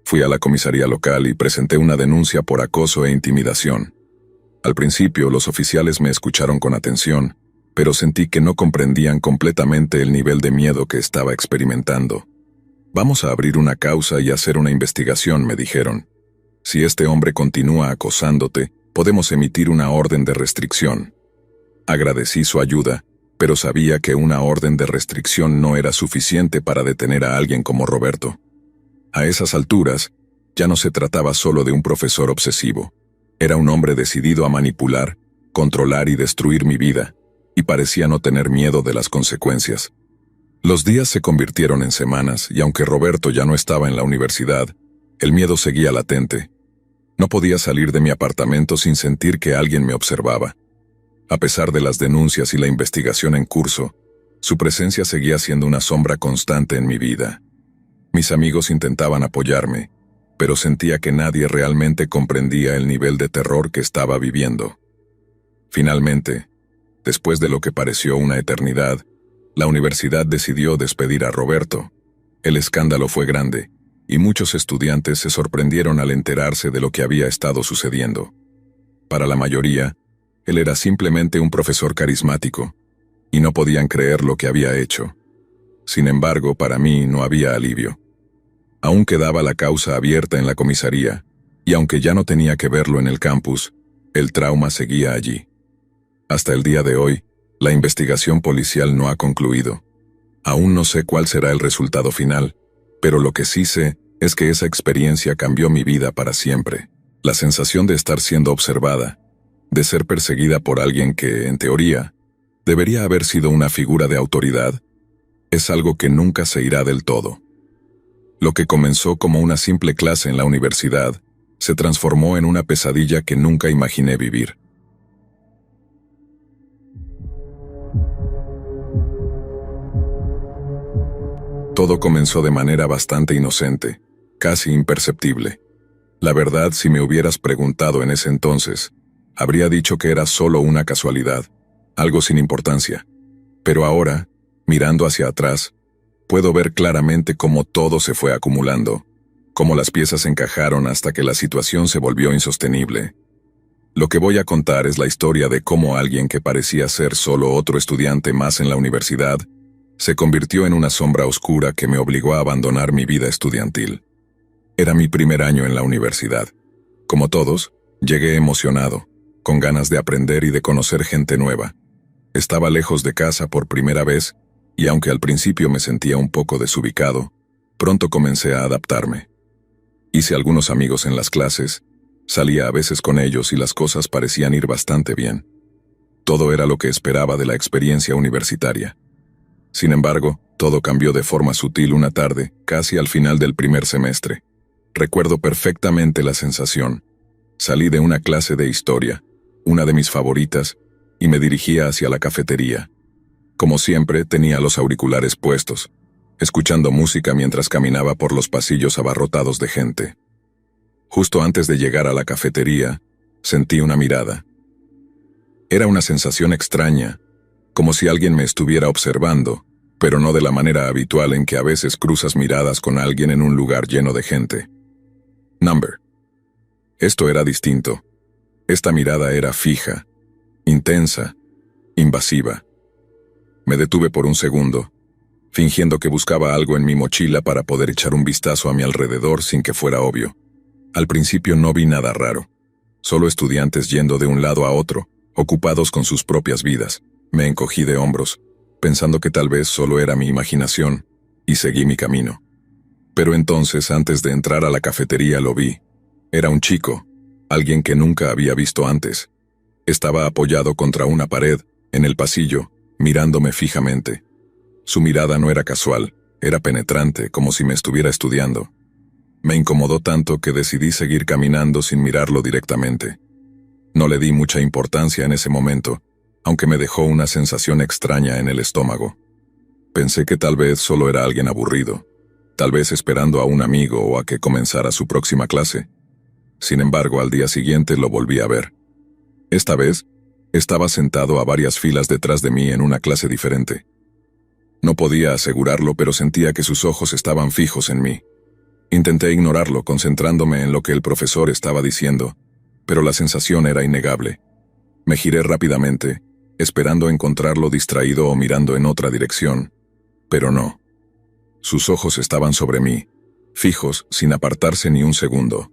Fui a la comisaría local y presenté una denuncia por acoso e intimidación. Al principio, los oficiales me escucharon con atención, pero sentí que no comprendían completamente el nivel de miedo que estaba experimentando. «Vamos a abrir una causa y hacer una investigación», me dijeron. «Si este hombre continúa acosándote, podemos emitir una orden de restricción». Agradecí su ayuda, pero sabía que una orden de restricción no era suficiente para detener a alguien como Roberto. A esas alturas, ya no se trataba solo de un profesor obsesivo. Era un hombre decidido a manipular, controlar y destruir mi vida, y parecía no tener miedo de las consecuencias. Los días se convirtieron en semanas, y aunque Roberto ya no estaba en la universidad, el miedo seguía latente. No podía salir de mi apartamento sin sentir que alguien me observaba. A pesar de las denuncias y la investigación en curso, su presencia seguía siendo una sombra constante en mi vida. Mis amigos intentaban apoyarme, pero sentía que nadie realmente comprendía el nivel de terror que estaba viviendo. Finalmente, después de lo que pareció una eternidad, la universidad decidió despedir a Roberto. El escándalo fue grande, y muchos estudiantes se sorprendieron al enterarse de lo que había estado sucediendo. Para la mayoría, él era simplemente un profesor carismático, y no podían creer lo que había hecho. Sin embargo, para mí no había alivio. Aún quedaba la causa abierta en la comisaría, y aunque ya no tenía que verlo en el campus, el trauma seguía allí. Hasta el día de hoy, la investigación policial no ha concluido. Aún no sé cuál será el resultado final, pero lo que sí sé es que esa experiencia cambió mi vida para siempre. La sensación de estar siendo observada, de ser perseguida por alguien que, en teoría, debería haber sido una figura de autoridad, es algo que nunca se irá del todo. Lo que comenzó como una simple clase en la universidad, se transformó en una pesadilla que nunca imaginé vivir. Todo comenzó de manera bastante inocente, casi imperceptible. La verdad, si me hubieras preguntado en ese entonces, habría dicho que era solo una casualidad, algo sin importancia. Pero ahora, mirando hacia atrás, puedo ver claramente cómo todo se fue acumulando, cómo las piezas encajaron hasta que la situación se volvió insostenible. Lo que voy a contar es la historia de cómo alguien que parecía ser solo otro estudiante más en la universidad, se convirtió en una sombra oscura que me obligó a abandonar mi vida estudiantil. Era mi primer año en la universidad. Como todos, llegué emocionado, con ganas de aprender y de conocer gente nueva. Estaba lejos de casa por primera vez, y aunque al principio me sentía un poco desubicado, pronto comencé a adaptarme. Hice algunos amigos en las clases, salía a veces con ellos y las cosas parecían ir bastante bien. Todo era lo que esperaba de la experiencia universitaria. Sin embargo, todo cambió de forma sutil una tarde, casi al final del primer semestre. Recuerdo perfectamente la sensación. Salí de una clase de historia, una de mis favoritas, y me dirigía hacia la cafetería. Como siempre, tenía los auriculares puestos, escuchando música mientras caminaba por los pasillos abarrotados de gente. Justo antes de llegar a la cafetería, sentí una mirada. Era una sensación extraña, como si alguien me estuviera observando, pero no de la manera habitual en que a veces cruzas miradas con alguien en un lugar lleno de gente. Number. Esto era distinto. Esta mirada era fija, intensa, invasiva. Me detuve por un segundo, fingiendo que buscaba algo en mi mochila para poder echar un vistazo a mi alrededor sin que fuera obvio. Al principio no vi nada raro, solo estudiantes yendo de un lado a otro, ocupados con sus propias vidas. Me encogí de hombros, pensando que tal vez solo era mi imaginación, y seguí mi camino. Pero entonces, antes de entrar a la cafetería, lo vi. Era un chico, alguien que nunca había visto antes. Estaba apoyado contra una pared, en el pasillo, mirándome fijamente. Su mirada no era casual, era penetrante, como si me estuviera estudiando. Me incomodó tanto que decidí seguir caminando sin mirarlo directamente. No le di mucha importancia en ese momento, aunque me dejó una sensación extraña en el estómago. Pensé que tal vez solo era alguien aburrido, tal vez esperando a un amigo o a que comenzara su próxima clase. Sin embargo, al día siguiente lo volví a ver. Esta vez, estaba sentado a varias filas detrás de mí en una clase diferente. No podía asegurarlo, pero sentía que sus ojos estaban fijos en mí. Intenté ignorarlo, concentrándome en lo que el profesor estaba diciendo, pero la sensación era innegable. Me giré rápidamente, esperando encontrarlo distraído o mirando en otra dirección, pero no. Sus ojos estaban sobre mí, fijos, sin apartarse ni un segundo.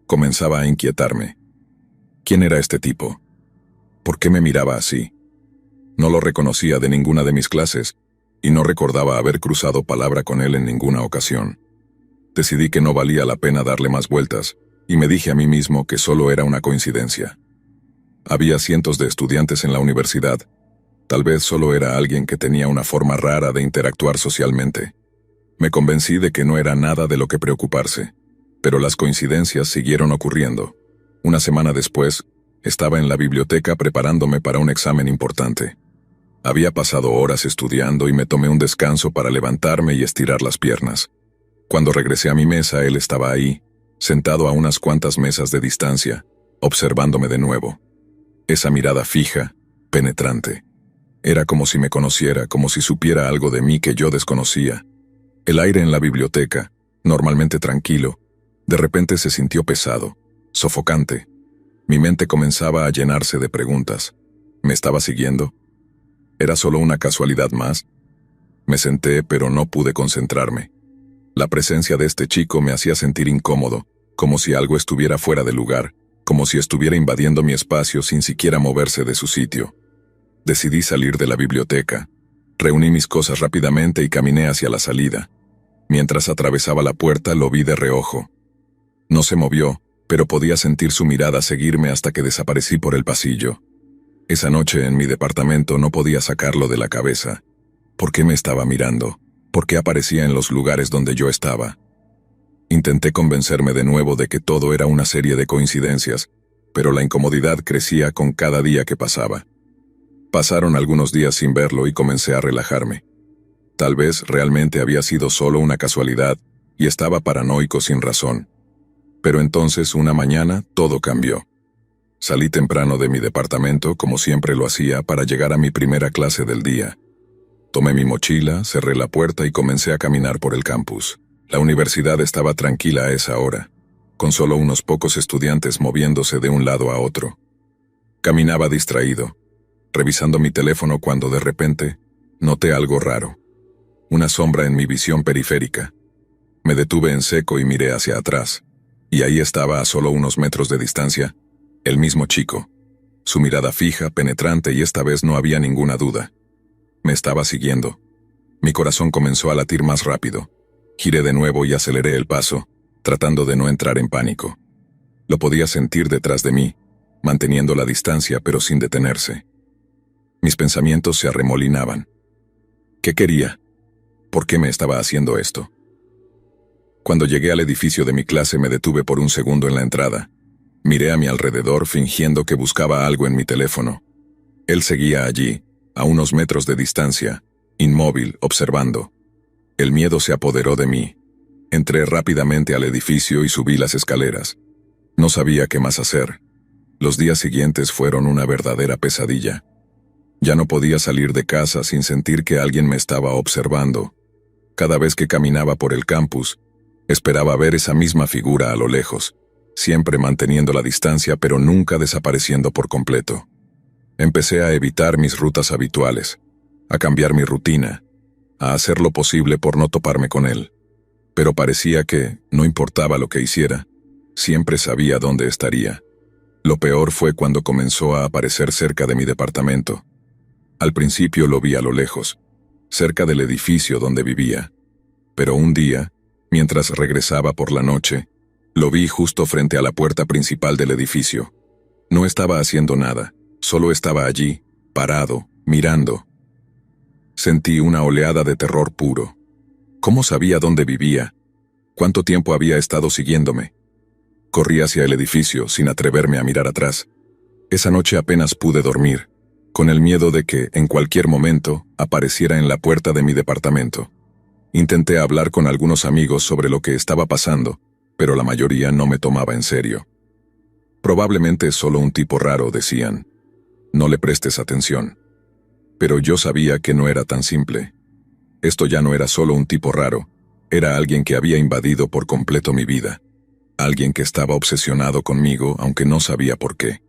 Comenzaba a inquietarme. ¿Quién era este tipo? ¿Por qué me miraba así? No lo reconocía de ninguna de mis clases, y no recordaba haber cruzado palabra con él en ninguna ocasión. Decidí que no valía la pena darle más vueltas, y me dije a mí mismo que solo era una coincidencia. Había cientos de estudiantes en la universidad. Tal vez solo era alguien que tenía una forma rara de interactuar socialmente. Me convencí de que no era nada de lo que preocuparse, pero las coincidencias siguieron ocurriendo. Una semana después, estaba en la biblioteca preparándome para un examen importante. Había pasado horas estudiando y me tomé un descanso para levantarme y estirar las piernas. Cuando regresé a mi mesa, él estaba ahí, sentado a unas cuantas mesas de distancia, observándome de nuevo. Esa mirada fija, penetrante. Era como si me conociera, como si supiera algo de mí que yo desconocía. El aire en la biblioteca, normalmente tranquilo, de repente se sintió pesado, sofocante. Mi mente comenzaba a llenarse de preguntas. ¿Me estaba siguiendo? ¿Era solo una casualidad más? Me senté, pero no pude concentrarme. La presencia de este chico me hacía sentir incómodo, como si algo estuviera fuera de lugar, como si estuviera invadiendo mi espacio sin siquiera moverse de su sitio. Decidí salir de la biblioteca. Reuní mis cosas rápidamente y caminé hacia la salida. Mientras atravesaba la puerta, lo vi de reojo. No se movió, pero podía sentir su mirada seguirme hasta que desaparecí por el pasillo. Esa noche en mi departamento no podía sacarlo de la cabeza. ¿Por qué me estaba mirando? ¿Por qué aparecía en los lugares donde yo estaba? Intenté convencerme de nuevo de que todo era una serie de coincidencias, pero la incomodidad crecía con cada día que pasaba. Pasaron algunos días sin verlo y comencé a relajarme. Tal vez realmente había sido solo una casualidad y estaba paranoico sin razón. Pero entonces, una mañana, todo cambió. Salí temprano de mi departamento, como siempre lo hacía, para llegar a mi primera clase del día. Tomé mi mochila, cerré la puerta y comencé a caminar por el campus. La universidad estaba tranquila a esa hora, con solo unos pocos estudiantes moviéndose de un lado a otro. Caminaba distraído, revisando mi teléfono cuando de repente noté algo raro. Una sombra en mi visión periférica. Me detuve en seco y miré hacia atrás. Y ahí estaba, a solo unos metros de distancia, el mismo chico. Su mirada fija, penetrante, y esta vez no había ninguna duda. Me estaba siguiendo. Mi corazón comenzó a latir más rápido. Giré de nuevo y aceleré el paso, tratando de no entrar en pánico. Lo podía sentir detrás de mí, manteniendo la distancia pero sin detenerse. Mis pensamientos se arremolinaban. ¿Qué quería? ¿Por qué me estaba haciendo esto? Cuando llegué al edificio de mi clase me detuve por un segundo en la entrada. Miré a mi alrededor fingiendo que buscaba algo en mi teléfono. Él seguía allí, a unos metros de distancia, inmóvil, observando. El miedo se apoderó de mí. Entré rápidamente al edificio y subí las escaleras. No sabía qué más hacer. Los días siguientes fueron una verdadera pesadilla. Ya no podía salir de casa sin sentir que alguien me estaba observando. Cada vez que caminaba por el campus, Esperaba ver esa misma figura a lo lejos, siempre manteniendo la distancia pero nunca desapareciendo por completo. Empecé a evitar mis rutas habituales, a cambiar mi rutina, a hacer lo posible por no toparme con él. Pero parecía que, no importaba lo que hiciera, siempre sabía dónde estaría. Lo peor fue cuando comenzó a aparecer cerca de mi departamento. Al principio lo vi a lo lejos, cerca del edificio donde vivía. Pero un día, mientras regresaba por la noche, lo vi justo frente a la puerta principal del edificio. No estaba haciendo nada, solo estaba allí, parado, mirando. Sentí una oleada de terror puro. ¿Cómo sabía dónde vivía? ¿Cuánto tiempo había estado siguiéndome? Corrí hacia el edificio sin atreverme a mirar atrás. Esa noche apenas pude dormir, con el miedo de que, en cualquier momento, apareciera en la puerta de mi departamento. Intenté hablar con algunos amigos sobre lo que estaba pasando, pero la mayoría no me tomaba en serio. Probablemente es solo un tipo raro, decían. No le prestes atención. Pero yo sabía que no era tan simple. Esto ya no era solo un tipo raro, era alguien que había invadido por completo mi vida. Alguien que estaba obsesionado conmigo, aunque no sabía por qué.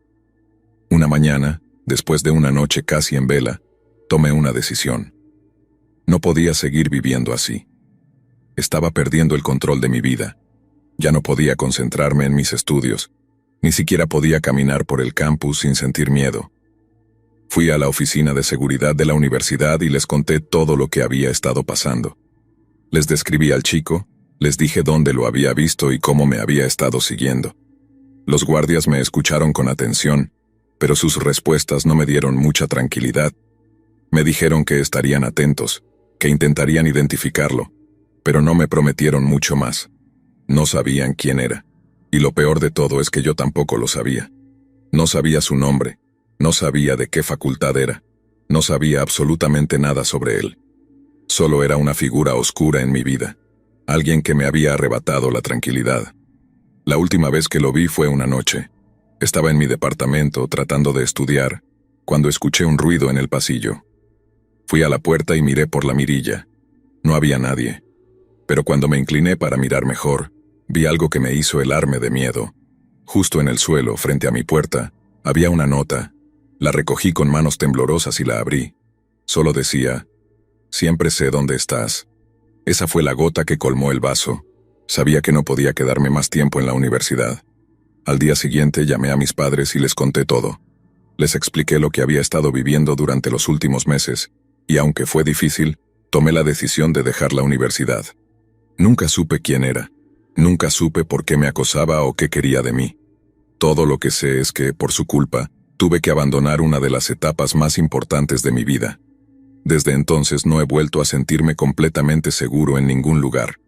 Una mañana, después de una noche casi en vela, tomé una decisión. No podía seguir viviendo así. Estaba perdiendo el control de mi vida. Ya no podía concentrarme en mis estudios. Ni siquiera podía caminar por el campus sin sentir miedo. Fui a la oficina de seguridad de la universidad y les conté todo lo que había estado pasando. Les describí al chico, les dije dónde lo había visto y cómo me había estado siguiendo. Los guardias me escucharon con atención, pero sus respuestas no me dieron mucha tranquilidad. Me dijeron que estarían atentos, que intentarían identificarlo, pero no me prometieron mucho más. No sabían quién era, y lo peor de todo es que yo tampoco lo sabía. No sabía su nombre, no sabía de qué facultad era, no sabía absolutamente nada sobre él. Solo era una figura oscura en mi vida, alguien que me había arrebatado la tranquilidad. La última vez que lo vi fue una noche. Estaba en mi departamento tratando de estudiar, cuando escuché un ruido en el pasillo. Fui a la puerta y miré por la mirilla. No había nadie. Pero cuando me incliné para mirar mejor, vi algo que me hizo helarme de miedo. Justo en el suelo, frente a mi puerta, había una nota. La recogí con manos temblorosas y la abrí. Solo decía: «Siempre sé dónde estás». Esa fue la gota que colmó el vaso. Sabía que no podía quedarme más tiempo en la universidad. Al día siguiente llamé a mis padres y les conté todo. Les expliqué lo que había estado viviendo durante los últimos meses, y aunque fue difícil, tomé la decisión de dejar la universidad. Nunca supe quién era. Nunca supe por qué me acosaba o qué quería de mí. Todo lo que sé es que, por su culpa, tuve que abandonar una de las etapas más importantes de mi vida. Desde entonces no he vuelto a sentirme completamente seguro en ningún lugar.